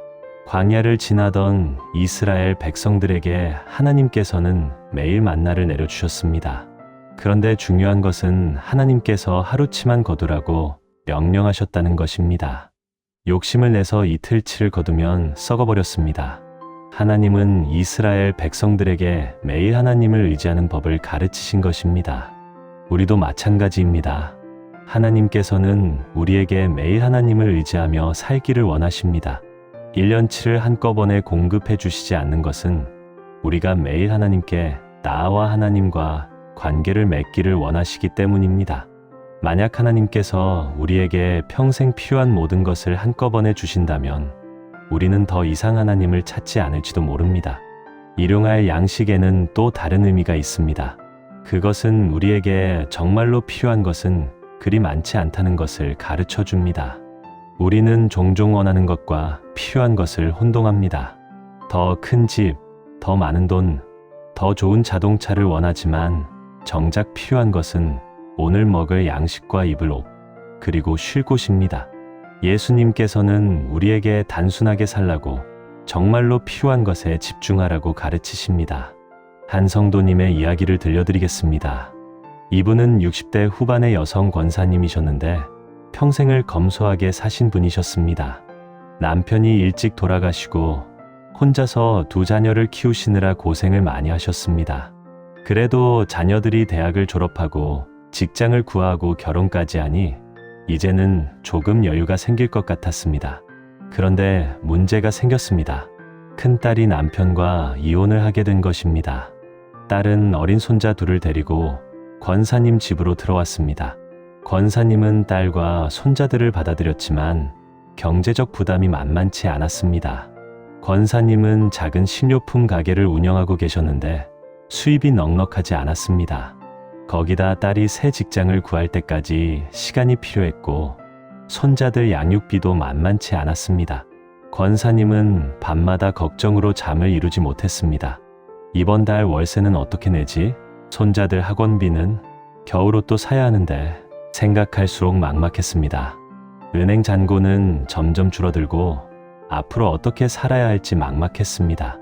광야를 지나던 이스라엘 백성들에게 하나님께서는 매일 만나를 내려주셨습니다. 그런데 중요한 것은 하나님께서 하루치만 거두라고 명령하셨다는 것입니다. 욕심을 내서 이틀치를 거두면 썩어버렸습니다. 하나님은 이스라엘 백성들에게 매일 하나님을 의지하는 법을 가르치신 것입니다. 우리도 마찬가지입니다. 하나님께서는 우리에게 매일 하나님을 의지하며 살기를 원하십니다. 1년치를 한꺼번에 공급해 주시지 않는 것은 우리가 매일 하나님께 나와 하나님과 관계를 맺기를 원하시기 때문입니다. 만약 하나님께서 우리에게 평생 필요한 모든 것을 한꺼번에 주신다면 우리는 더 이상 하나님을 찾지 않을지도 모릅니다. 일용할 양식에는 또 다른 의미가 있습니다. 그것은 우리에게 정말로 필요한 것은 그리 많지 않다는 것을 가르쳐 줍니다. 우리는 종종 원하는 것과 필요한 것을 혼동합니다. 더 큰 집, 더 많은 돈, 더 좋은 자동차를 원하지만 정작 필요한 것은 오늘 먹을 양식과 입을 옷, 그리고 쉴 곳입니다. 예수님께서는 우리에게 단순하게 살라고 정말로 필요한 것에 집중하라고 가르치십니다. 한 성도님의 이야기를 들려드리겠습니다. 이분은 60대 후반의 여성 권사님이셨는데 평생을 검소하게 사신 분이셨습니다. 남편이 일찍 돌아가시고 혼자서 두 자녀를 키우시느라 고생을 많이 하셨습니다. 그래도 자녀들이 대학을 졸업하고 직장을 구하고 결혼까지 하니 이제는 조금 여유가 생길 것 같았습니다. 그런데 문제가 생겼습니다. 큰딸이 남편과 이혼을 하게 된 것입니다. 딸은 어린 손자 둘을 데리고 권사님 집으로 들어왔습니다. 권사님은 딸과 손자들을 받아들였지만 경제적 부담이 만만치 않았습니다. 권사님은 작은 식료품 가게를 운영하고 계셨는데 수입이 넉넉하지 않았습니다. 거기다 딸이 새 직장을 구할 때까지 시간이 필요했고 손자들 양육비도 만만치 않았습니다. 권사님은 밤마다 걱정으로 잠을 이루지 못했습니다. 이번 달 월세는 어떻게 내지? 손자들 학원비는? 겨울옷도 사야 하는데 생각할수록 막막했습니다. 은행 잔고는 점점 줄어들고 앞으로 어떻게 살아야 할지 막막했습니다.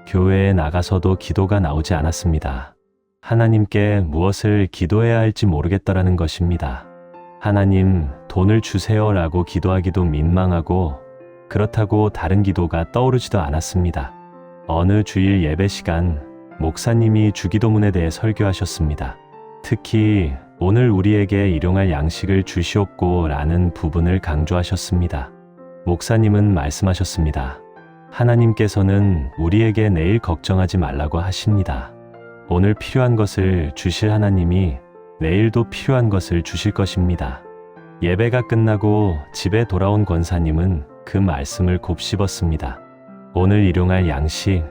교회에 나가서도 기도가 나오지 않았습니다. 하나님께 무엇을 기도해야 할지 모르겠더라는 것입니다. 하나님, 돈을 주세요라고 기도하기도 민망하고 그렇다고 다른 기도가 떠오르지도 않았습니다. 어느 주일 예배 시간 목사님이 주기도문에 대해 설교하셨습니다. 특히 오늘 우리에게 일용할 양식을 주시옵고 라는 부분을 강조하셨습니다. 목사님은 말씀하셨습니다. 하나님께서는 우리에게 내일 걱정하지 말라고 하십니다. 오늘 필요한 것을 주실 하나님이 내일도 필요한 것을 주실 것입니다. 예배가 끝나고 집에 돌아온 권사님은 그 말씀을 곱씹었습니다. 오늘 일용할 양식,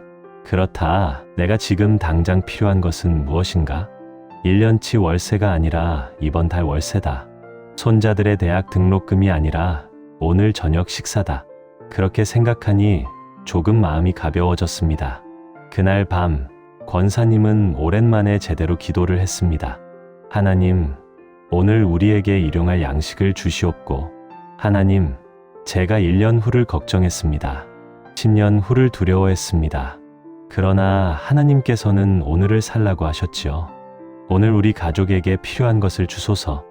그렇다. 내가 지금 당장 필요한 것은 무엇인가? 1년치 월세가 아니라 이번 달 월세다. 손자들의 대학 등록금이 아니라 오늘 저녁 식사다. 그렇게 생각하니 조금 마음이 가벼워졌습니다. 그날 밤 권사님은 오랜만에 제대로 기도를 했습니다. 하나님, 오늘 우리에게 일용할 양식을 주시옵고, 하나님, 제가 1년 후를 걱정했습니다. 10년 후를 두려워했습니다. 그러나 하나님께서는 오늘을 살라고 하셨지요. 오늘 우리 가족에게 필요한 것을 주소서.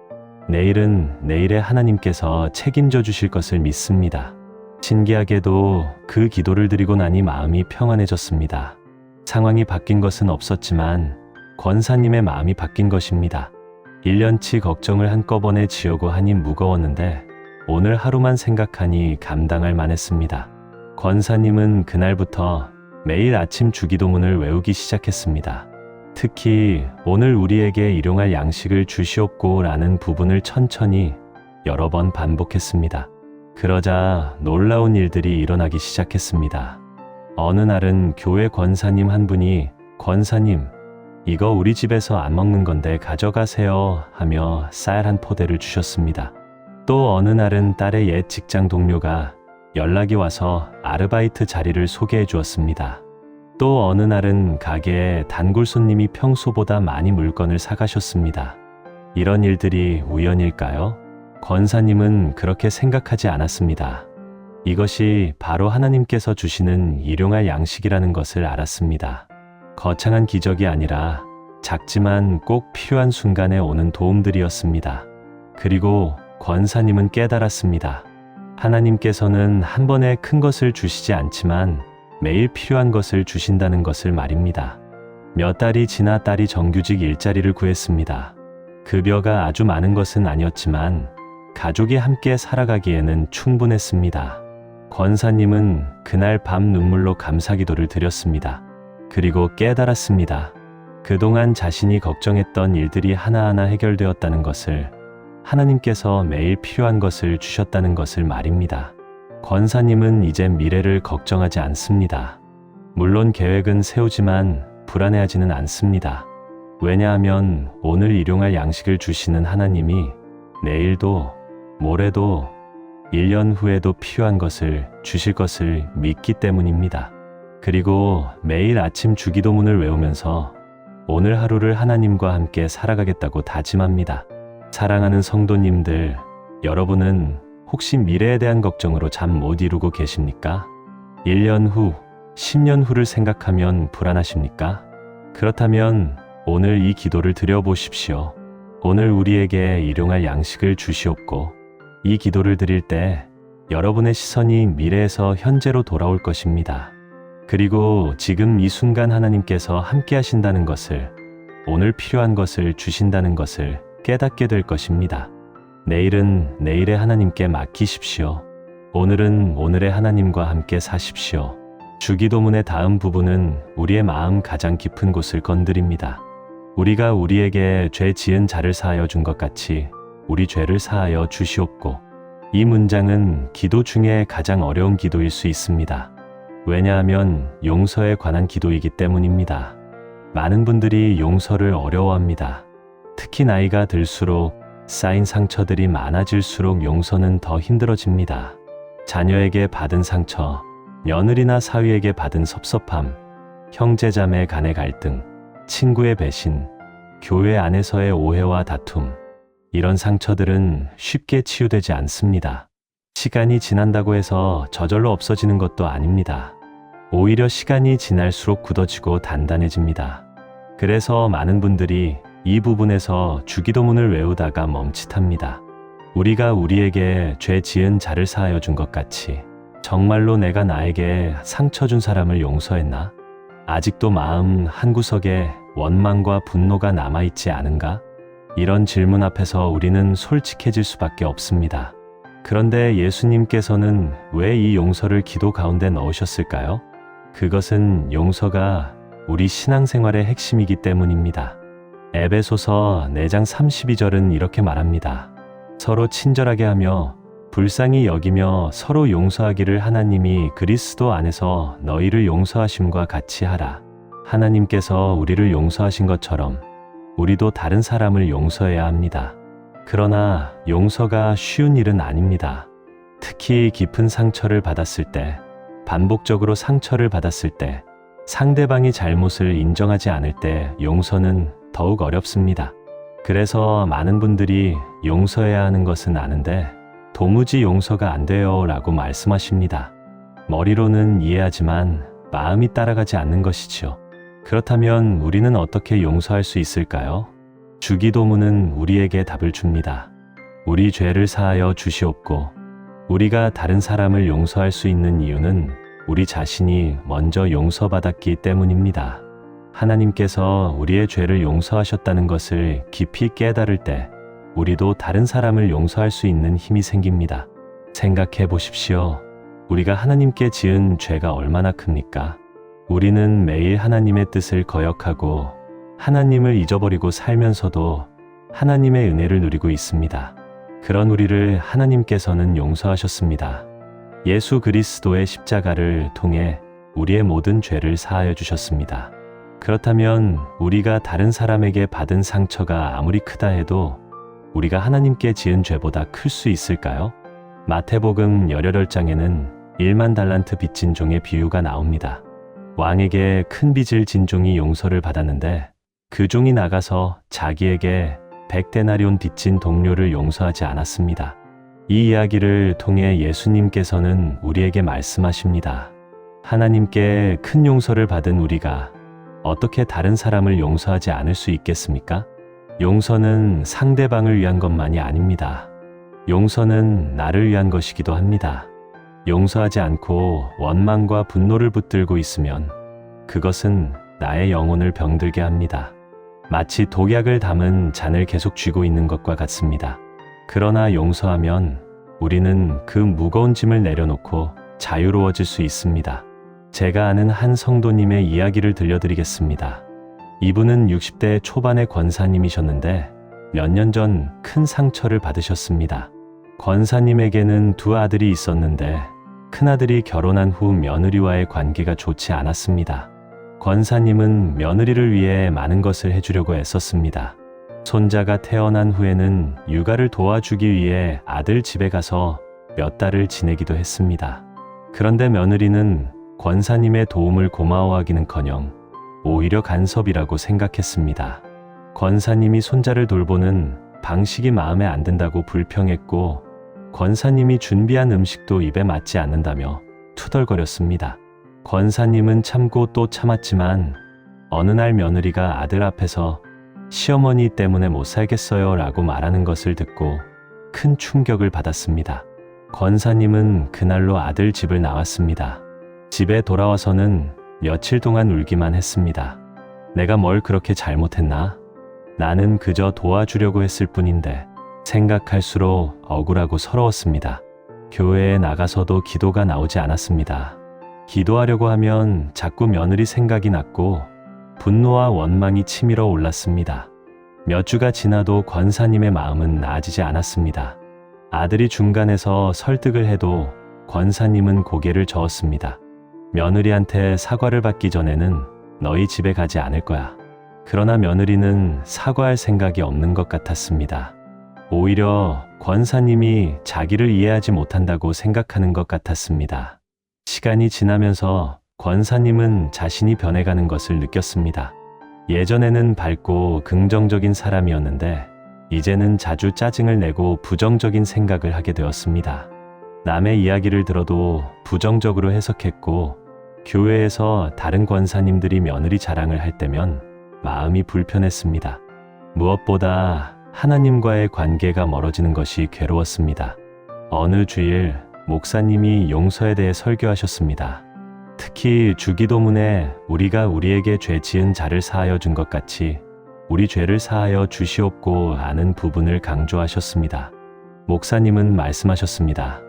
내일은 내일의 하나님께서 책임져 주실 것을 믿습니다. 신기하게도 그 기도를 드리고 나니 마음이 평안해졌습니다. 상황이 바뀐 것은 없었지만 권사님의 마음이 바뀐 것입니다. 1년치 걱정을 한꺼번에 지우고 하니 무거웠는데 오늘 하루만 생각하니 감당할 만했습니다. 권사님은 그날부터 매일 아침 주기도문을 외우기 시작했습니다. 특히 오늘 우리에게 일용할 양식을 주시옵고 라는 부분을 천천히 여러 번 반복했습니다. 그러자 놀라운 일들이 일어나기 시작했습니다. 어느 날은 교회 권사님 한 분이 권사님, 이거 우리 집에서 안 먹는 건데 가져가세요 하며 쌀 한 포대를 주셨습니다. 또 어느 날은 딸의 옛 직장 동료가 연락이 와서 아르바이트 자리를 소개해 주었습니다. 또 어느 날은 가게에 단골 손님이 평소보다 많이 물건을 사가셨습니다. 이런 일들이 우연일까요? 권사님은 그렇게 생각하지 않았습니다. 이것이 바로 하나님께서 주시는 일용할 양식이라는 것을 알았습니다. 거창한 기적이 아니라 작지만 꼭 필요한 순간에 오는 도움들이었습니다. 그리고 권사님은 깨달았습니다. 하나님께서는 한 번에 큰 것을 주시지 않지만 매일 필요한 것을 주신다는 것을 말입니다. 몇 달이 지나 딸이 정규직 일자리를 구했습니다. 급여가 아주 많은 것은 아니었지만 가족이 함께 살아가기에는 충분했습니다. 권사님은 그날 밤 눈물로 감사기도를 드렸습니다. 그리고 깨달았습니다. 그동안 자신이 걱정했던 일들이 하나하나 해결되었다는 것을, 하나님께서 매일 필요한 것을 주셨다는 것을 말입니다. 권사님은 이제 미래를 걱정하지 않습니다. 물론 계획은 세우지만 불안해하지는 않습니다. 왜냐하면 오늘 일용할 양식을 주시는 하나님이 내일도 모레도 1년 후에도 필요한 것을 주실 것을 믿기 때문입니다. 그리고 매일 아침 주기도문을 외우면서 오늘 하루를 하나님과 함께 살아가겠다고 다짐합니다. 사랑하는 성도님들, 여러분은 혹시 미래에 대한 걱정으로 잠 못 이루고 계십니까? 1년 후, 10년 후를 생각하면 불안하십니까? 그렇다면 오늘 이 기도를 드려보십시오. 오늘 우리에게 일용할 양식을 주시옵고, 이 기도를 드릴 때 여러분의 시선이 미래에서 현재로 돌아올 것입니다. 그리고 지금 이 순간 하나님께서 함께 하신다는 것을, 오늘 필요한 것을 주신다는 것을 깨닫게 될 것입니다. 내일은 내일의 하나님께 맡기십시오. 오늘은 오늘의 하나님과 함께 사십시오. 주기도문의 다음 부분은 우리의 마음 가장 깊은 곳을 건드립니다. 우리가 우리에게 죄 지은 자를 사하여 준 것 같이 우리 죄를 사하여 주시옵고. 이 문장은 기도 중에 가장 어려운 기도일 수 있습니다. 왜냐하면 용서에 관한 기도이기 때문입니다. 많은 분들이 용서를 어려워합니다. 특히 나이가 들수록 쌓인 상처들이 많아질수록 용서는 더 힘들어집니다. 자녀에게 받은 상처, 며느리나 사위에게 받은 섭섭함, 형제자매 간의 갈등, 친구의 배신, 교회 안에서의 오해와 다툼, 이런 상처들은 쉽게 치유되지 않습니다. 시간이 지난다고 해서 저절로 없어지는 것도 아닙니다. 오히려 시간이 지날수록 굳어지고 단단해집니다. 그래서 많은 분들이 이 부분에서 주기도문을 외우다가 멈칫합니다. 우리가 우리에게 죄 지은 자를 사하여 준 것 같이 정말로 내가 나에게 상처 준 사람을 용서했나? 아직도 마음 한구석에 원망과 분노가 남아있지 않은가? 이런 질문 앞에서 우리는 솔직해질 수밖에 없습니다. 그런데 예수님께서는 왜 이 용서를 기도 가운데 넣으셨을까요? 그것은 용서가 우리 신앙생활의 핵심이기 때문입니다. 에베소서 4장 32절은 이렇게 말합니다. 서로 친절하게 하며 불쌍히 여기며 서로 용서하기를 하나님이 그리스도 안에서 너희를 용서하심과 같이 하라. 하나님께서 우리를 용서하신 것처럼 우리도 다른 사람을 용서해야 합니다. 그러나 용서가 쉬운 일은 아닙니다. 특히 깊은 상처를 받았을 때, 반복적으로 상처를 받았을 때, 상대방이 잘못을 인정하지 않을 때 용서는 더욱 어렵습니다. 그래서 많은 분들이 용서해야 하는 것은 아는데 도무지 용서가 안 돼요 라고 말씀하십니다. 머리로는 이해하지만 마음이 따라가지 않는 것이지요. 그렇다면 우리는 어떻게 용서할 수 있을까요? 주기도문은 우리에게 답을 줍니다. 우리 죄를 사하여 주시옵고. 우리가 다른 사람을 용서할 수 있는 이유는 우리 자신이 먼저 용서받았기 때문입니다. 하나님께서 우리의 죄를 용서하셨다는 것을 깊이 깨달을 때 우리도 다른 사람을 용서할 수 있는 힘이 생깁니다. 생각해 보십시오. 우리가 하나님께 지은 죄가 얼마나 큽니까? 우리는 매일 하나님의 뜻을 거역하고 하나님을 잊어버리고 살면서도 하나님의 은혜를 누리고 있습니다. 그런 우리를 하나님께서는 용서하셨습니다. 예수 그리스도의 십자가를 통해 우리의 모든 죄를 사하여 주셨습니다. 그렇다면 우리가 다른 사람에게 받은 상처가 아무리 크다 해도 우리가 하나님께 지은 죄보다 클 수 있을까요? 마태복음 18장에는 1만 달란트 빚진 종의 비유가 나옵니다. 왕에게 큰 빚을 진 종이 용서를 받았는데 그 종이 나가서 자기에게 100데나리온 빚진 동료를 용서하지 않았습니다. 이 이야기를 통해 예수님께서는 우리에게 말씀하십니다. 하나님께 큰 용서를 받은 우리가 어떻게 다른 사람을 용서하지 않을 수 있겠습니까? 용서는 상대방을 위한 것만이 아닙니다. 용서는 나를 위한 것이기도 합니다. 용서하지 않고 원망과 분노를 붙들고 있으면 그것은 나의 영혼을 병들게 합니다. 마치 독약을 담은 잔을 계속 쥐고 있는 것과 같습니다. 그러나 용서하면 우리는 그 무거운 짐을 내려놓고 자유로워질 수 있습니다. 제가 아는 한 성도님의 이야기를 들려드리겠습니다. 이분은 60대 초반의 권사님이셨는데 몇 년 전 큰 상처를 받으셨습니다. 권사님에게는 두 아들이 있었는데 큰아들이 결혼한 후 며느리와의 관계가 좋지 않았습니다. 권사님은 며느리를 위해 많은 것을 해주려고 애썼습니다. 손자가 태어난 후에는 육아를 도와주기 위해 아들 집에 가서 몇 달을 지내기도 했습니다. 그런데 며느리는 권사님의 도움을 고마워하기는커녕 오히려 간섭이라고 생각했습니다. 권사님이 손자를 돌보는 방식이 마음에 안 든다고 불평했고 권사님이 준비한 음식도 입에 맞지 않는다며 투덜거렸습니다. 권사님은 참고 또 참았지만 어느 날 며느리가 아들 앞에서 시어머니 때문에 못 살겠어요 라고 말하는 것을 듣고 큰 충격을 받았습니다. 권사님은 그날로 아들 집을 나왔습니다. 집에 돌아와서는 며칠 동안 울기만 했습니다. 내가 뭘 그렇게 잘못했나? 나는 그저 도와주려고 했을 뿐인데 생각할수록 억울하고 서러웠습니다. 교회에 나가서도 기도가 나오지 않았습니다. 기도하려고 하면 자꾸 며느리 생각이 났고 분노와 원망이 치밀어 올랐습니다. 몇 주가 지나도 권사님의 마음은 나아지지 않았습니다. 아들이 중간에서 설득을 해도 권사님은 고개를 저었습니다. 며느리한테 사과를 받기 전에는 너희 집에 가지 않을 거야. 그러나 며느리는 사과할 생각이 없는 것 같았습니다. 오히려 권사님이 자기를 이해하지 못한다고 생각하는 것 같았습니다. 시간이 지나면서 권사님은 자신이 변해가는 것을 느꼈습니다. 예전에는 밝고 긍정적인 사람이었는데 이제는 자주 짜증을 내고 부정적인 생각을 하게 되었습니다. 남의 이야기를 들어도 부정적으로 해석했고 교회에서 다른 권사님들이 며느리 자랑을 할 때면 마음이 불편했습니다. 무엇보다 하나님과의 관계가 멀어지는 것이 괴로웠습니다. 어느 주일 목사님이 용서에 대해 설교하셨습니다. 특히 주기도문에 우리가 우리에게 죄 지은 자를 사하여 준 것 같이 우리 죄를 사하여 주시옵고 하는 부분을 강조하셨습니다. 목사님은 말씀하셨습니다.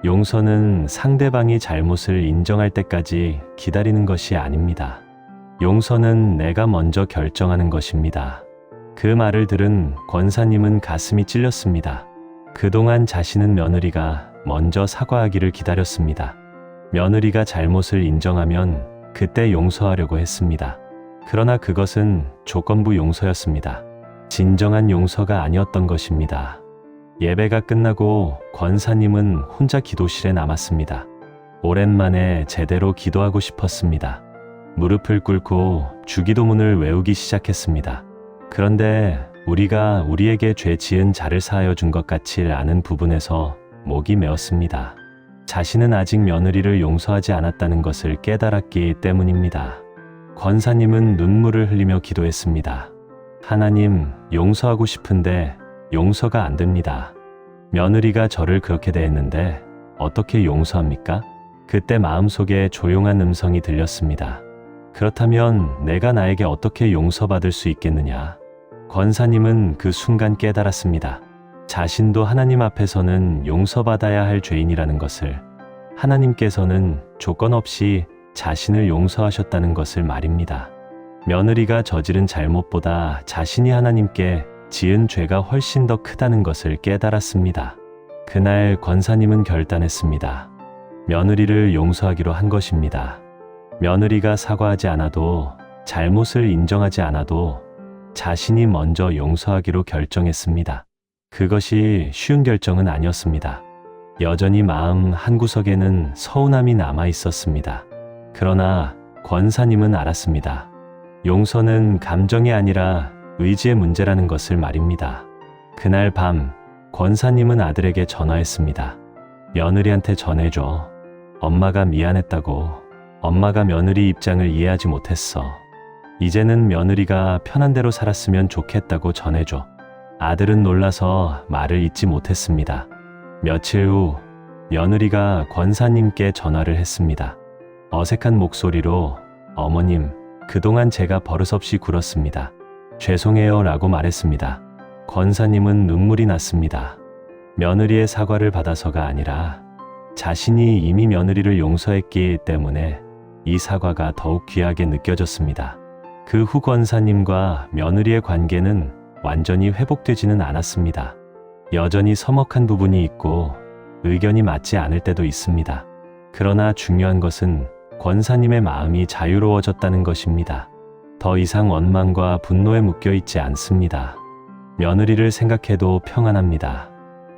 용서는 상대방이 잘못을 인정할 때까지 기다리는 것이 아닙니다. 용서는 내가 먼저 결정하는 것입니다. 그 말을 들은 권사님은 가슴이 찔렸습니다. 그동안 자신은 며느리가 먼저 사과하기를 기다렸습니다. 며느리가 잘못을 인정하면 그때 용서하려고 했습니다. 그러나 그것은 조건부 용서였습니다. 진정한 용서가 아니었던 것입니다. 예배가 끝나고 권사님은 혼자 기도실에 남았습니다. 오랜만에 제대로 기도하고 싶었습니다. 무릎을 꿇고 주기도문을 외우기 시작했습니다. 그런데 우리가 우리에게 죄 지은 자를 사하여 준 것 같이 아는 부분에서 목이 메었습니다. 자신은 아직 며느리를 용서하지 않았다는 것을 깨달았기 때문입니다. 권사님은 눈물을 흘리며 기도했습니다. 하나님, 용서하고 싶은데 용서가 안 됩니다. 며느리가 저를 그렇게 대했는데 어떻게 용서합니까? 그때 마음속에 조용한 음성이 들렸습니다. 그렇다면 내가 나에게 어떻게 용서받을 수 있겠느냐? 권사님은 그 순간 깨달았습니다. 자신도 하나님 앞에서는 용서받아야 할 죄인이라는 것을, 하나님께서는 조건 없이 자신을 용서하셨다는 것을 말입니다. 며느리가 저지른 잘못보다 자신이 하나님께 지은 죄가 훨씬 더 크다는 것을 깨달았습니다. 그날 권사님은 결단했습니다. 며느리를 용서하기로 한 것입니다. 며느리가 사과하지 않아도, 잘못을 인정하지 않아도 자신이 먼저 용서하기로 결정했습니다. 그것이 쉬운 결정은 아니었습니다. 여전히 마음 한구석에는 서운함이 남아 있었습니다. 그러나 권사님은 알았습니다. 용서는 감정이 아니라 의지의 문제라는 것을 말입니다. 그날 밤 권사님은 아들에게 전화했습니다. 며느리한테 전해줘. 엄마가 미안했다고. 엄마가 며느리 입장을 이해하지 못했어. 이제는 며느리가 편한 대로 살았으면 좋겠다고 전해줘. 아들은 놀라서 말을 잇지 못했습니다. 며칠 후 며느리가 권사님께 전화를 했습니다. 어색한 목소리로 어머님, 그동안 제가 버릇없이 굴었습니다. 죄송해요 라고 말했습니다. 권사님은 눈물이 났습니다. 며느리의 사과를 받아서가 아니라 자신이 이미 며느리를 용서했기 때문에 이 사과가 더욱 귀하게 느껴졌습니다. 그 후 권사님과 며느리의 관계는 완전히 회복되지는 않았습니다. 여전히 서먹한 부분이 있고 의견이 맞지 않을 때도 있습니다. 그러나 중요한 것은 권사님의 마음이 자유로워졌다는 것입니다. 더 이상 원망과 분노에 묶여 있지 않습니다. 며느리를 생각해도 평안합니다.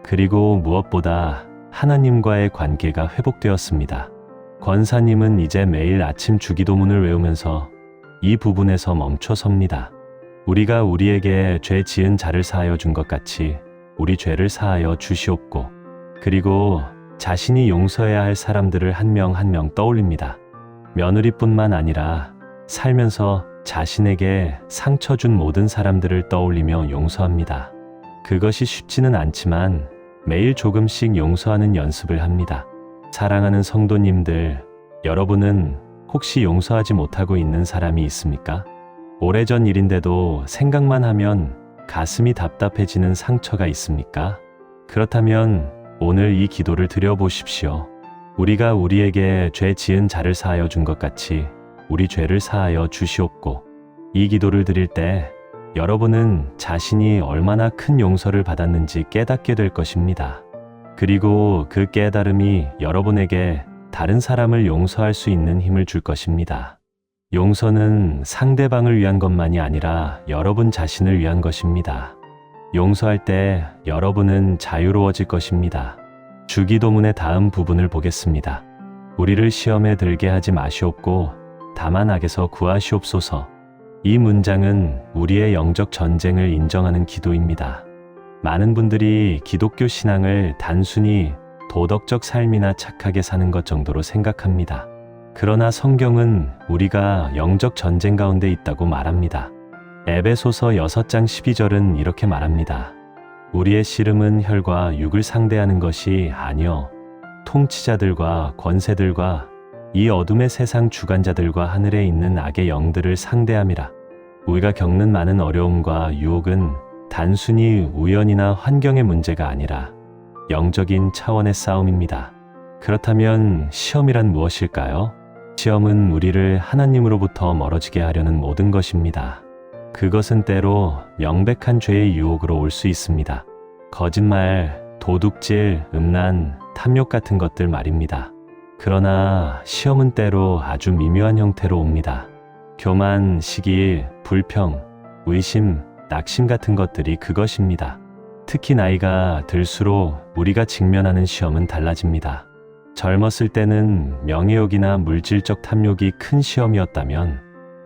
그리고 무엇보다 하나님과의 관계가 회복되었습니다. 권사님은 이제 매일 아침 주기도문을 외우면서 이 부분에서 멈춰섭니다. 우리가 우리에게 죄 지은 자를 사하여 준 것 같이 우리 죄를 사하여 주시옵고, 그리고 자신이 용서해야 할 사람들을 한 명 한 명 떠올립니다. 며느리뿐만 아니라 살면서 자신에게 상처 준 모든 사람들을 떠올리며 용서합니다. 그것이 쉽지는 않지만 매일 조금씩 용서하는 연습을 합니다. 사랑하는 성도님들, 여러분은 혹시 용서하지 못하고 있는 사람이 있습니까? 오래전 일인데도 생각만 하면 가슴이 답답해지는 상처가 있습니까? 그렇다면 오늘 이 기도를 드려보십시오. 우리가 우리에게 죄 지은 자를 사하여 준 것 같이 우리 죄를 사하여 주시옵고, 이 기도를 드릴 때 여러분은 자신이 얼마나 큰 용서를 받았는지 깨닫게 될 것입니다. 그리고 그 깨달음이 여러분에게 다른 사람을 용서할 수 있는 힘을 줄 것입니다. 용서는 상대방을 위한 것만이 아니라 여러분 자신을 위한 것입니다. 용서할 때 여러분은 자유로워질 것입니다. 주기도문의 다음 부분을 보겠습니다. 우리를 시험에 들게 하지 마시옵고 다만 악에서 구하시옵소서. 이 문장은 우리의 영적 전쟁을 인정하는 기도입니다. 많은 분들이 기독교 신앙을 단순히 도덕적 삶이나 착하게 사는 것 정도로 생각합니다. 그러나 성경은 우리가 영적 전쟁 가운데 있다고 말합니다. 에베소서 6장 12절은 이렇게 말합니다. 우리의 씨름은 혈과 육을 상대하는 것이 아니요 통치자들과 권세들과 이 어둠의 세상 주관자들과 하늘에 있는 악의 영들을 상대함이라. 우리가 겪는 많은 어려움과 유혹은 단순히 우연이나 환경의 문제가 아니라 영적인 차원의 싸움입니다. 그렇다면 시험이란 무엇일까요? 시험은 우리를 하나님으로부터 멀어지게 하려는 모든 것입니다. 그것은 때로 명백한 죄의 유혹으로 올 수 있습니다. 거짓말, 도둑질, 음란, 탐욕 같은 것들 말입니다. 그러나 시험은 때로 아주 미묘한 형태로 옵니다. 교만, 시기, 불평, 의심, 낙심 같은 것들이 그것입니다. 특히 나이가 들수록 우리가 직면하는 시험은 달라집니다. 젊었을 때는 명예욕이나 물질적 탐욕이 큰 시험이었다면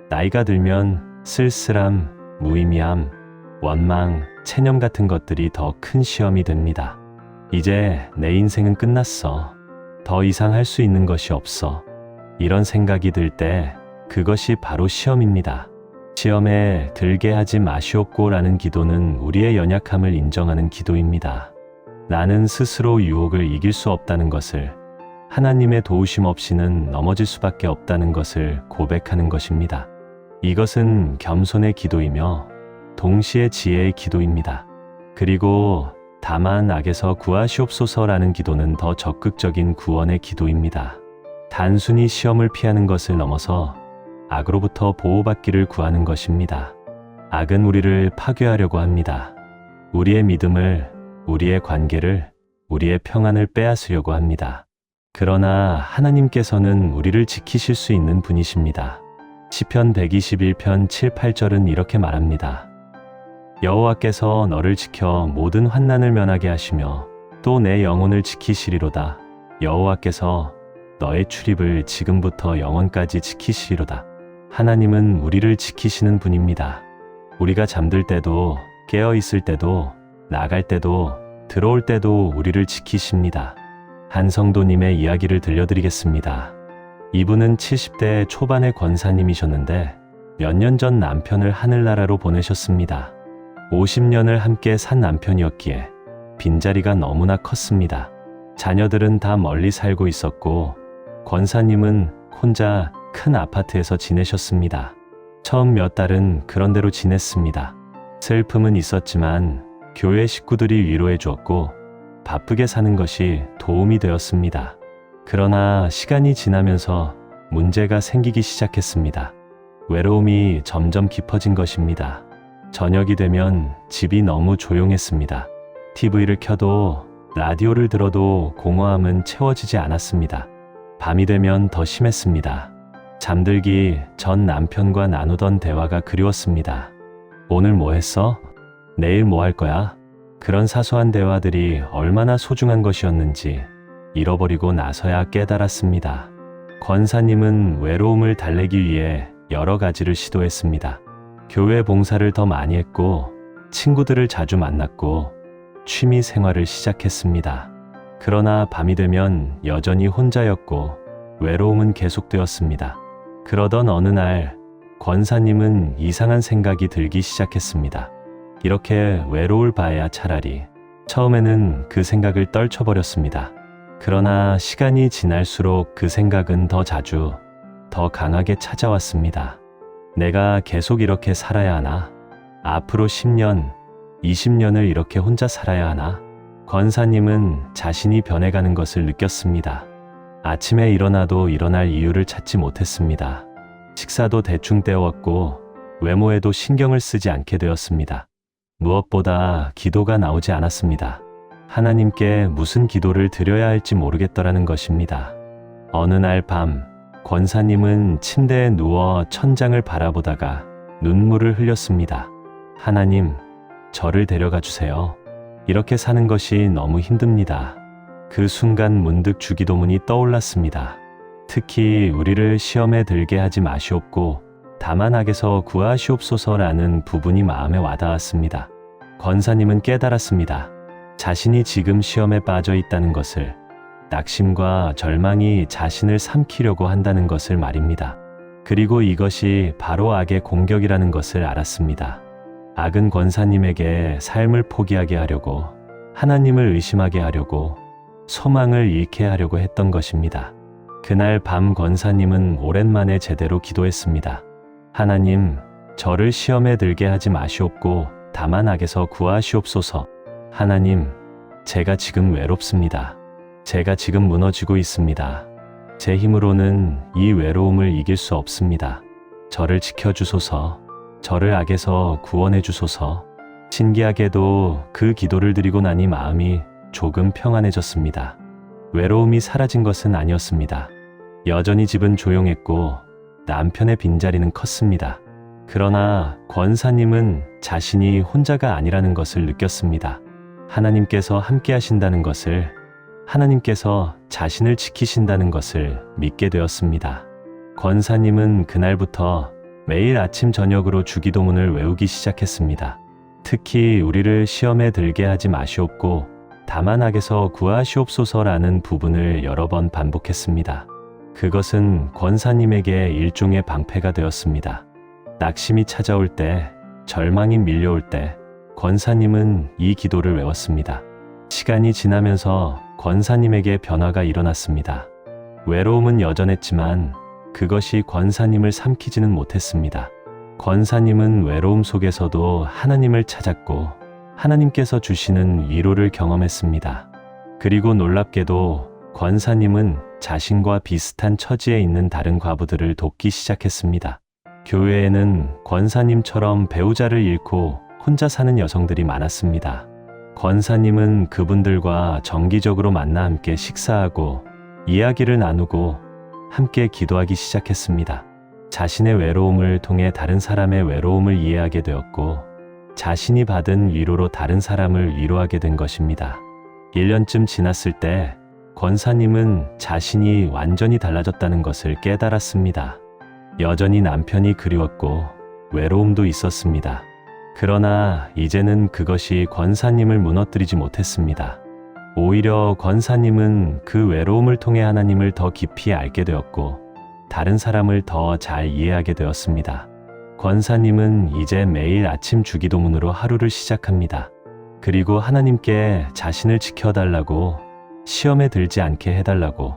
나이가 들면 쓸쓸함, 무의미함, 원망, 체념 같은 것들이 더 큰 시험이 됩니다. 이제 내 인생은 끝났어. 더 이상 할 수 있는 것이 없어. 이런 생각이 들 때 그것이 바로 시험입니다. 시험에 들게 하지 마시옵고라는 기도는 우리의 연약함을 인정하는 기도입니다. 나는 스스로 유혹을 이길 수 없다는 것을, 하나님의 도우심 없이는 넘어질 수밖에 없다는 것을 고백하는 것입니다. 이것은 겸손의 기도이며 동시에 지혜의 기도입니다. 그리고 다만 악에서 구하시옵소서라는 기도는 더 적극적인 구원의 기도입니다. 단순히 시험을 피하는 것을 넘어서 악으로부터 보호받기를 구하는 것입니다. 악은 우리를 파괴하려고 합니다. 우리의 믿음을, 우리의 관계를, 우리의 평안을 빼앗으려고 합니다. 그러나 하나님께서는 우리를 지키실 수 있는 분이십니다. 시편 121편 7, 8절은 이렇게 말합니다. 여호와께서 너를 지켜 모든 환난을 면하게 하시며 또 내 영혼을 지키시리로다. 여호와께서 너의 출입을 지금부터 영원까지 지키시리로다. 하나님은 우리를 지키시는 분입니다. 우리가 잠들 때도, 깨어 있을 때도, 나갈 때도, 들어올 때도 우리를 지키십니다. 한 성도님의 이야기를 들려드리겠습니다. 이분은 70대 초반의 권사님이셨는데 몇 년 전 남편을 하늘나라로 보내셨습니다. 50년을 함께 산 남편이었기에 빈자리가 너무나 컸습니다. 자녀들은 다 멀리 살고 있었고 권사님은 혼자 큰 아파트에서 지내셨습니다. 처음 몇 달은 그런 대로 지냈습니다. 슬픔은 있었지만 교회 식구들이 위로해 주었고 바쁘게 사는 것이 도움이 되었습니다. 그러나 시간이 지나면서 문제가 생기기 시작했습니다. 외로움이 점점 깊어진 것입니다. 저녁이 되면 집이 너무 조용했습니다. TV를 켜도 라디오를 들어도 공허함은 채워지지 않았습니다. 밤이 되면 더 심했습니다. 잠들기 전 남편과 나누던 대화가 그리웠습니다. 오늘 뭐 했어? 내일 뭐 할 거야? 그런 사소한 대화들이 얼마나 소중한 것이었는지 잃어버리고 나서야 깨달았습니다. 권사님은 외로움을 달래기 위해 여러 가지를 시도했습니다. 교회 봉사를 더 많이 했고 친구들을 자주 만났고 취미 생활을 시작했습니다. 그러나 밤이 되면 여전히 혼자였고 외로움은 계속되었습니다. 그러던 어느 날 권사님은 이상한 생각이 들기 시작했습니다. 이렇게 외로울 바에야 차라리 처음에는 그 생각을 떨쳐버렸습니다. 그러나 시간이 지날수록 그 생각은 더 자주, 더 강하게 찾아왔습니다. 내가 계속 이렇게 살아야 하나? 앞으로 10년, 20년을 이렇게 혼자 살아야 하나? 권사님은 자신이 변해가는 것을 느꼈습니다. 아침에 일어나도 일어날 이유를 찾지 못했습니다. 식사도 대충 때웠고 외모에도 신경을 쓰지 않게 되었습니다. 무엇보다 기도가 나오지 않았습니다. 하나님께 무슨 기도를 드려야 할지 모르겠더라는 것입니다. 어느 날 밤, 권사님은 침대에 누워 천장을 바라보다가 눈물을 흘렸습니다. 하나님, 저를 데려가 주세요. 이렇게 사는 것이 너무 힘듭니다. 그 순간 문득 주기도문이 떠올랐습니다. 특히 우리를 시험에 들게 하지 마시옵고 다만 악에서 구하시옵소서라는 부분이 마음에 와닿았습니다. 권사님은 깨달았습니다. 자신이 지금 시험에 빠져 있다는 것을, 낙심과 절망이 자신을 삼키려고 한다는 것을 말입니다. 그리고 이것이 바로 악의 공격이라는 것을 알았습니다. 악은 권사님에게 삶을 포기하게 하려고, 하나님을 의심하게 하려고, 소망을 잃게 하려고 했던 것입니다. 그날 밤 권사님은 오랜만에 제대로 기도했습니다. 하나님, 저를 시험에 들게 하지 마시옵고 다만 악에서 구하시옵소서. 하나님, 제가 지금 외롭습니다. 제가 지금 무너지고 있습니다. 제 힘으로는 이 외로움을 이길 수 없습니다. 저를 지켜주소서. 저를 악에서 구원해 주소서. 신기하게도 그 기도를 드리고 나니 마음이 조금 평안해졌습니다. 외로움이 사라진 것은 아니었습니다. 여전히 집은 조용했고 남편의 빈자리는 컸습니다. 그러나 권사님은 자신이 혼자가 아니라는 것을 느꼈습니다. 하나님께서 함께 하신다는 것을, 하나님께서 자신을 지키신다는 것을 믿게 되었습니다. 권사님은 그날부터 매일 아침 저녁으로 주기도문을 외우기 시작했습니다. 특히 우리를 시험에 들게 하지 마시옵고 다만 악에서 구하시옵소서라는 부분을 여러 번 반복했습니다. 그것은 권사님에게 일종의 방패가 되었습니다. 낙심이 찾아올 때, 절망이 밀려올 때 권사님은 이 기도를 외웠습니다. 시간이 지나면서 권사님에게 변화가 일어났습니다. 외로움은 여전했지만 그것이 권사님을 삼키지는 못했습니다. 권사님은 외로움 속에서도 하나님을 찾았고 하나님께서 주시는 위로를 경험했습니다. 그리고 놀랍게도 권사님은 자신과 비슷한 처지에 있는 다른 과부들을 돕기 시작했습니다. 교회에는 권사님처럼 배우자를 잃고 혼자 사는 여성들이 많았습니다. 권사님은 그분들과 정기적으로 만나 함께 식사하고 이야기를 나누고 함께 기도하기 시작했습니다. 자신의 외로움을 통해 다른 사람의 외로움을 이해하게 되었고 자신이 받은 위로로 다른 사람을 위로하게 된 것입니다. 1년쯤 지났을 때 권사님은 자신이 완전히 달라졌다는 것을 깨달았습니다. 여전히 남편이 그리웠고 외로움도 있었습니다. 그러나 이제는 그것이 권사님을 무너뜨리지 못했습니다. 오히려 권사님은 그 외로움을 통해 하나님을 더 깊이 알게 되었고 다른 사람을 더 잘 이해하게 되었습니다. 권사님은 이제 매일 아침 주기도문으로 하루를 시작합니다. 그리고 하나님께 자신을 지켜달라고, 시험에 들지 않게 해달라고,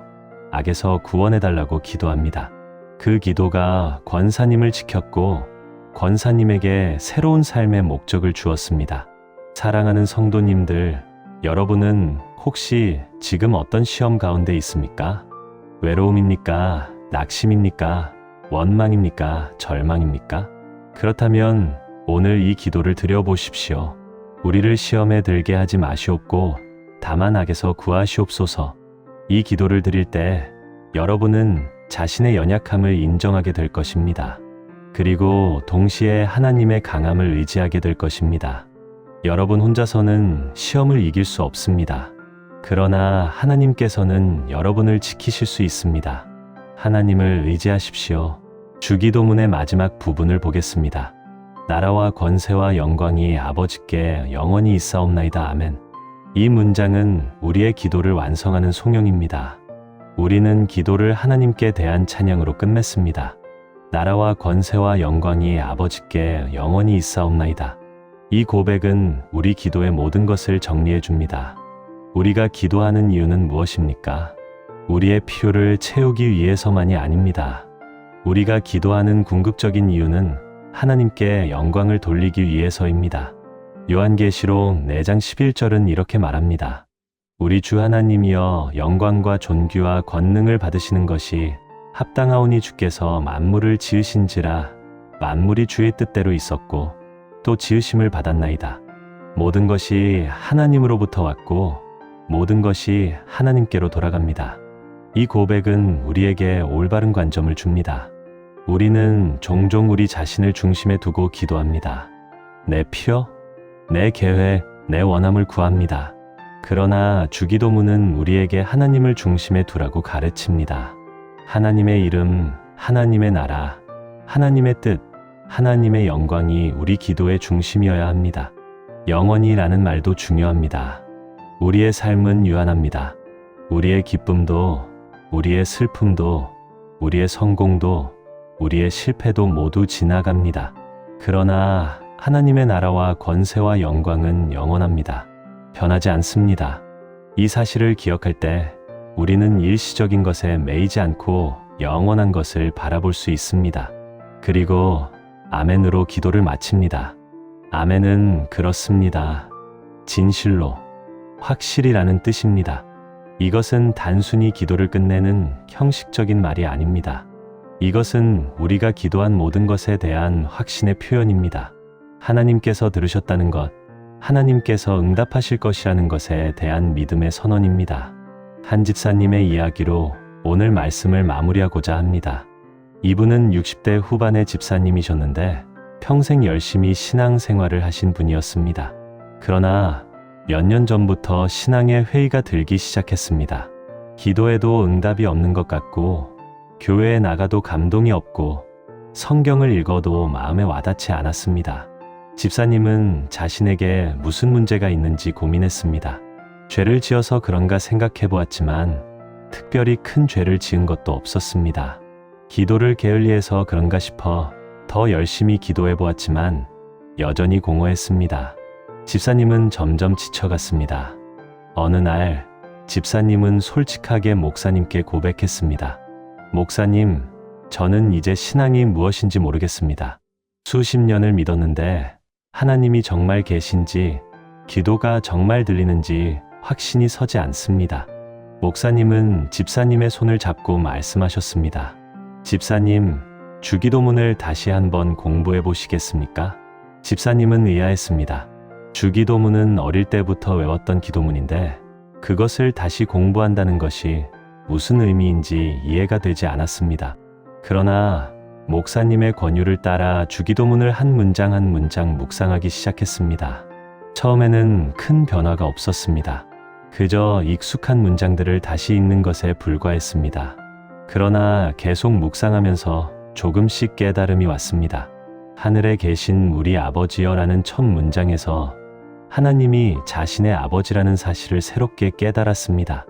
악에서 구원해달라고 기도합니다. 그 기도가 권사님을 지켰고 권사님에게 새로운 삶의 목적을 주었습니다. 사랑하는 성도님들, 여러분은 혹시 지금 어떤 시험 가운데 있습니까? 외로움입니까? 낙심입니까? 원망입니까? 절망입니까? 그렇다면 오늘 이 기도를 드려보십시오. 우리를 시험에 들게 하지 마시옵고 다만 악에서 구하시옵소서. 이 기도를 드릴 때 여러분은 자신의 연약함을 인정하게 될 것입니다. 그리고 동시에 하나님의 강함을 의지하게 될 것입니다. 여러분 혼자서는 시험을 이길 수 없습니다. 그러나 하나님께서는 여러분을 지키실 수 있습니다. 하나님을 의지하십시오. 주기도문의 마지막 부분을 보겠습니다. 나라와 권세와 영광이 아버지께 영원히 있사옵나이다. 아멘. 이 문장은 우리의 기도를 완성하는 송영입니다. 우리는 기도를 하나님께 대한 찬양으로 끝맺습니다. 나라와 권세와 영광이 아버지께 영원히 있사옵나이다. 이 고백은 우리 기도의 모든 것을 정리해 줍니다. 우리가 기도하는 이유는 무엇입니까? 우리의 필요를 채우기 위해서만이 아닙니다. 우리가 기도하는 궁극적인 이유는 하나님께 영광을 돌리기 위해서입니다. 요한계시록 4장 11절은 이렇게 말합니다. 우리 주 하나님이여 영광과 존귀와 권능을 받으시는 것이 합당하오니 주께서 만물을 지으신지라 만물이 주의 뜻대로 있었고 또 지으심을 받았나이다. 모든 것이 하나님으로부터 왔고 모든 것이 하나님께로 돌아갑니다. 이 고백은 우리에게 올바른 관점을 줍니다. 우리는 종종 우리 자신을 중심에 두고 기도합니다. 내 필요, 내 계획, 내 원함을 구합니다. 그러나 주기도문은 우리에게 하나님을 중심에 두라고 가르칩니다. 하나님의 이름, 하나님의 나라, 하나님의 뜻, 하나님의 영광이 우리 기도의 중심이어야 합니다. 영원히라는 말도 중요합니다. 우리의 삶은 유한합니다. 우리의 기쁨도, 우리의 슬픔도, 우리의 성공도, 우리의 실패도 모두 지나갑니다. 그러나 하나님의 나라와 권세와 영광은 영원합니다. 변하지 않습니다. 이 사실을 기억할 때 우리는 일시적인 것에 매이지 않고 영원한 것을 바라볼 수 있습니다. 그리고 아멘으로 기도를 마칩니다. 아멘은 그렇습니다. 진실로, 확실이라는 뜻입니다. 이것은 단순히 기도를 끝내는 형식적인 말이 아닙니다. 이것은 우리가 기도한 모든 것에 대한 확신의 표현입니다. 하나님께서 들으셨다는 것, 하나님께서 응답하실 것이라는 것에 대한 믿음의 선언입니다. 한 집사님의 이야기로 오늘 말씀을 마무리하고자 합니다. 이분은 60대 후반의 집사님이셨는데 평생 열심히 신앙생활을 하신 분이었습니다. 그러나 몇 년 전부터 신앙의 회의가 들기 시작했습니다. 기도해도 응답이 없는 것 같고 교회에 나가도 감동이 없고 성경을 읽어도 마음에 와닿지 않았습니다. 집사님은 자신에게 무슨 문제가 있는지 고민했습니다. 죄를 지어서 그런가 생각해 보았지만 특별히 큰 죄를 지은 것도 없었습니다. 기도를 게을리해서 그런가 싶어 더 열심히 기도해 보았지만 여전히 공허했습니다. 집사님은 점점 지쳐갔습니다. 어느 날 집사님은 솔직하게 목사님께 고백했습니다. 목사님, 저는 이제 신앙이 무엇인지 모르겠습니다. 수십 년을 믿었는데 하나님이 정말 계신지, 기도가 정말 들리는지 확신이 서지 않습니다. 목사님은 집사님의 손을 잡고 말씀하셨습니다. 집사님, 주기도문을 다시 한번 공부해 보시겠습니까? 집사님은 의아했습니다. 주기도문은 어릴 때부터 외웠던 기도문인데 그것을 다시 공부한다는 것이 무슨 의미인지 이해가 되지 않았습니다. 그러나 목사님의 권유를 따라 주기도문을 한 문장 한 문장 묵상하기 시작했습니다. 처음에는 큰 변화가 없었습니다. 그저 익숙한 문장들을 다시 읽는 것에 불과했습니다. 그러나 계속 묵상하면서 조금씩 깨달음이 왔습니다. 하늘에 계신 우리 아버지여라는 첫 문장에서 하나님이 자신의 아버지라는 사실을 새롭게 깨달았습니다.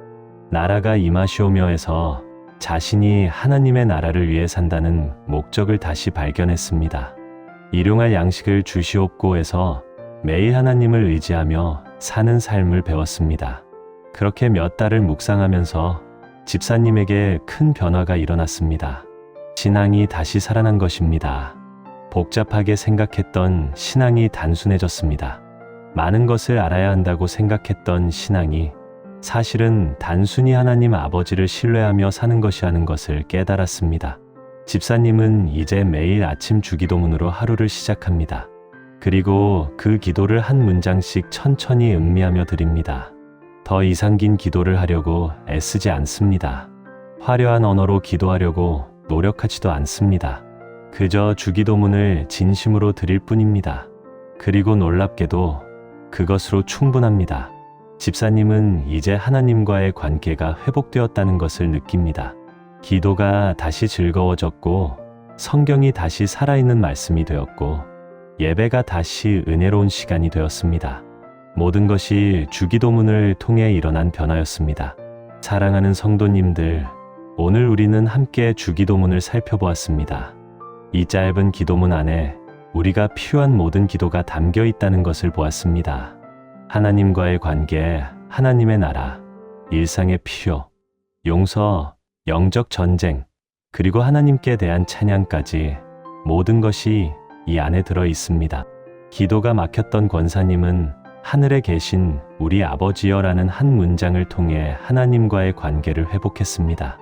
나라가 임하시오며에서 자신이 하나님의 나라를 위해 산다는 목적을 다시 발견했습니다. 일용할 양식을 주시옵고에서 매일 하나님을 의지하며 사는 삶을 배웠습니다. 그렇게 몇 달을 묵상하면서 집사님에게 큰 변화가 일어났습니다. 신앙이 다시 살아난 것입니다. 복잡하게 생각했던 신앙이 단순해졌습니다. 많은 것을 알아야 한다고 생각했던 신앙이 사실은 단순히 하나님 아버지를 신뢰하며 사는 것이라는 것을 깨달았습니다. 집사님은 이제 매일 아침 주기도문으로 하루를 시작합니다. 그리고 그 기도를 한 문장씩 천천히 음미하며 드립니다. 더 이상 긴 기도를 하려고 애쓰지 않습니다. 화려한 언어로 기도하려고 노력하지도 않습니다. 그저 주기도문을 진심으로 드릴 뿐입니다. 그리고 놀랍게도 그것으로 충분합니다. 집사님은 이제 하나님과의 관계가 회복되었다는 것을 느낍니다. 기도가 다시 즐거워졌고 성경이 다시 살아있는 말씀이 되었고 예배가 다시 은혜로운 시간이 되었습니다. 모든 것이 주기도문을 통해 일어난 변화였습니다. 사랑하는 성도님들, 오늘 우리는 함께 주기도문을 살펴보았습니다. 이 짧은 기도문 안에 우리가 필요한 모든 기도가 담겨 있다는 것을 보았습니다. 하나님과의 관계, 하나님의 나라, 일상의 필요, 용서, 영적 전쟁, 그리고 하나님께 대한 찬양까지 모든 것이 이 안에 들어 있습니다. 기도가 막혔던 권사님은 하늘에 계신 우리 아버지여라는 한 문장을 통해 하나님과의 관계를 회복했습니다.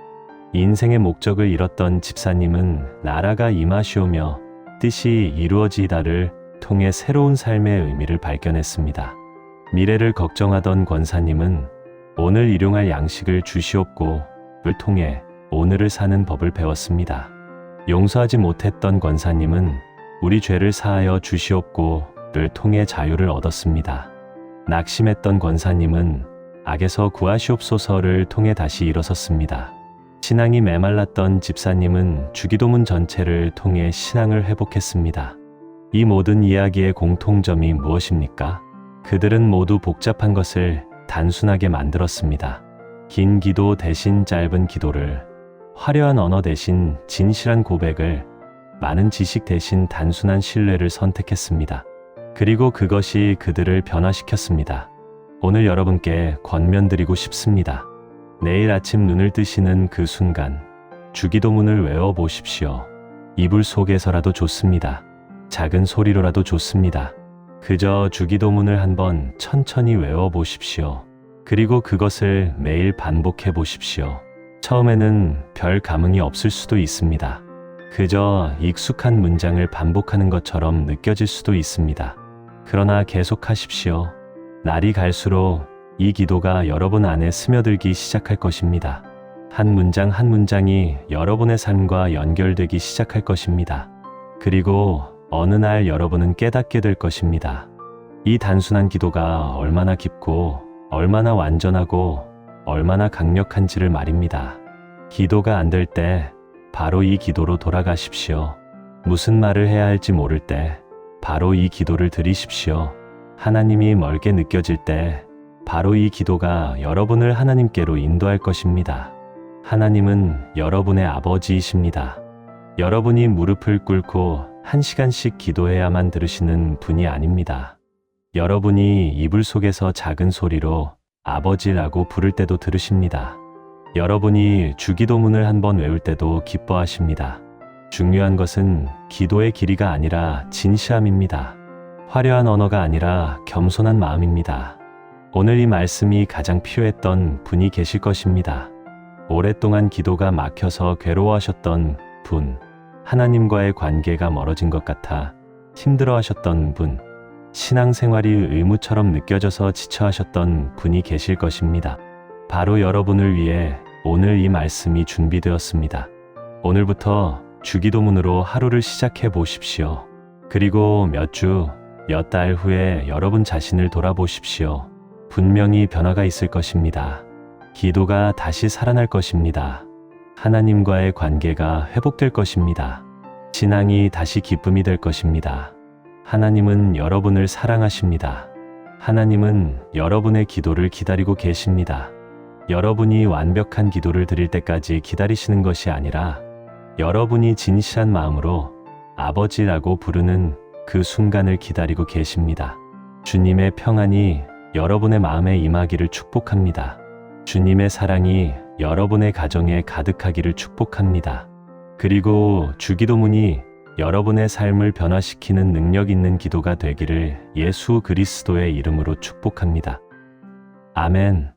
인생의 목적을 잃었던 집사님은 나라가 임하시오며 뜻이 이루어지다를 통해 새로운 삶의 의미를 발견했습니다. 미래를 걱정하던 권사님은 오늘 일용할 양식을 주시옵고를 통해 오늘을 사는 법을 배웠습니다. 용서하지 못했던 권사님은 우리 죄를 사하여 주시옵고를 통해 자유를 얻었습니다. 낙심했던 권사님은 악에서 구하시옵소서를 통해 다시 일어섰습니다. 신앙이 메말랐던 집사님은 주기도문 전체를 통해 신앙을 회복했습니다. 이 모든 이야기의 공통점이 무엇입니까? 그들은 모두 복잡한 것을 단순하게 만들었습니다. 긴 기도 대신 짧은 기도를, 화려한 언어 대신 진실한 고백을, 많은 지식 대신 단순한 신뢰를 선택했습니다. 그리고 그것이 그들을 변화시켰습니다. 오늘 여러분께 권면드리고 싶습니다. 내일 아침 눈을 뜨시는 그 순간 주기도문을 외워보십시오. 이불 속에서라도 좋습니다. 작은 소리로라도 좋습니다. 그저 주기도문을 한번 천천히 외워보십시오. 그리고 그것을 매일 반복해 보십시오. 처음에는 별 감흥이 없을 수도 있습니다. 그저 익숙한 문장을 반복하는 것처럼 느껴질 수도 있습니다. 그러나 계속하십시오. 날이 갈수록 이 기도가 여러분 안에 스며들기 시작할 것입니다. 한 문장 한 문장이 여러분의 삶과 연결되기 시작할 것입니다. 그리고 어느 날 여러분은 깨닫게 될 것입니다. 이 단순한 기도가 얼마나 깊고 얼마나 완전하고 얼마나 강력한지를 말입니다. 기도가 안 될 때 바로 이 기도로 돌아가십시오. 무슨 말을 해야 할지 모를 때 바로 이 기도를 드리십시오. 하나님이 멀게 느껴질 때 바로 이 기도가 여러분을 하나님께로 인도할 것입니다. 하나님은 여러분의 아버지이십니다. 여러분이 무릎을 꿇고 1시간씩 기도해야만 들으시는 분이 아닙니다. 여러분이 이불 속에서 작은 소리로 아버지라고 부를 때도 들으십니다. 여러분이 주기도문을 한번 외울 때도 기뻐하십니다. 중요한 것은 기도의 길이가 아니라 진시함입니다. 화려한 언어가 아니라 겸손한 마음입니다. 오늘 이 말씀이 가장 필요했던 분이 계실 것입니다. 오랫동안 기도가 막혀서 괴로워하셨던 분, 하나님과의 관계가 멀어진 것 같아 힘들어하셨던 분, 신앙생활이 의무처럼 느껴져서 지쳐하셨던 분이 계실 것입니다. 바로 여러분을 위해 오늘 이 말씀이 준비되었습니다. 오늘부터 주기도문으로 하루를 시작해 보십시오. 그리고 몇 주, 몇 달 후에 여러분 자신을 돌아보십시오. 분명히 변화가 있을 것입니다. 기도가 다시 살아날 것입니다. 하나님과의 관계가 회복될 것입니다. 신앙이 다시 기쁨이 될 것입니다. 하나님은 여러분을 사랑하십니다. 하나님은 여러분의 기도를 기다리고 계십니다. 여러분이 완벽한 기도를 드릴 때까지 기다리시는 것이 아니라 여러분이 진실한 마음으로 아버지라고 부르는 그 순간을 기다리고 계십니다. 주님의 평안이 여러분의 마음에 임하기를 축복합니다. 주님의 사랑이 여러분의 가정에 가득하기를 축복합니다. 그리고 주기도문이 여러분의 삶을 변화시키는 능력 있는 기도가 되기를 예수 그리스도의 이름으로 축복합니다. 아멘.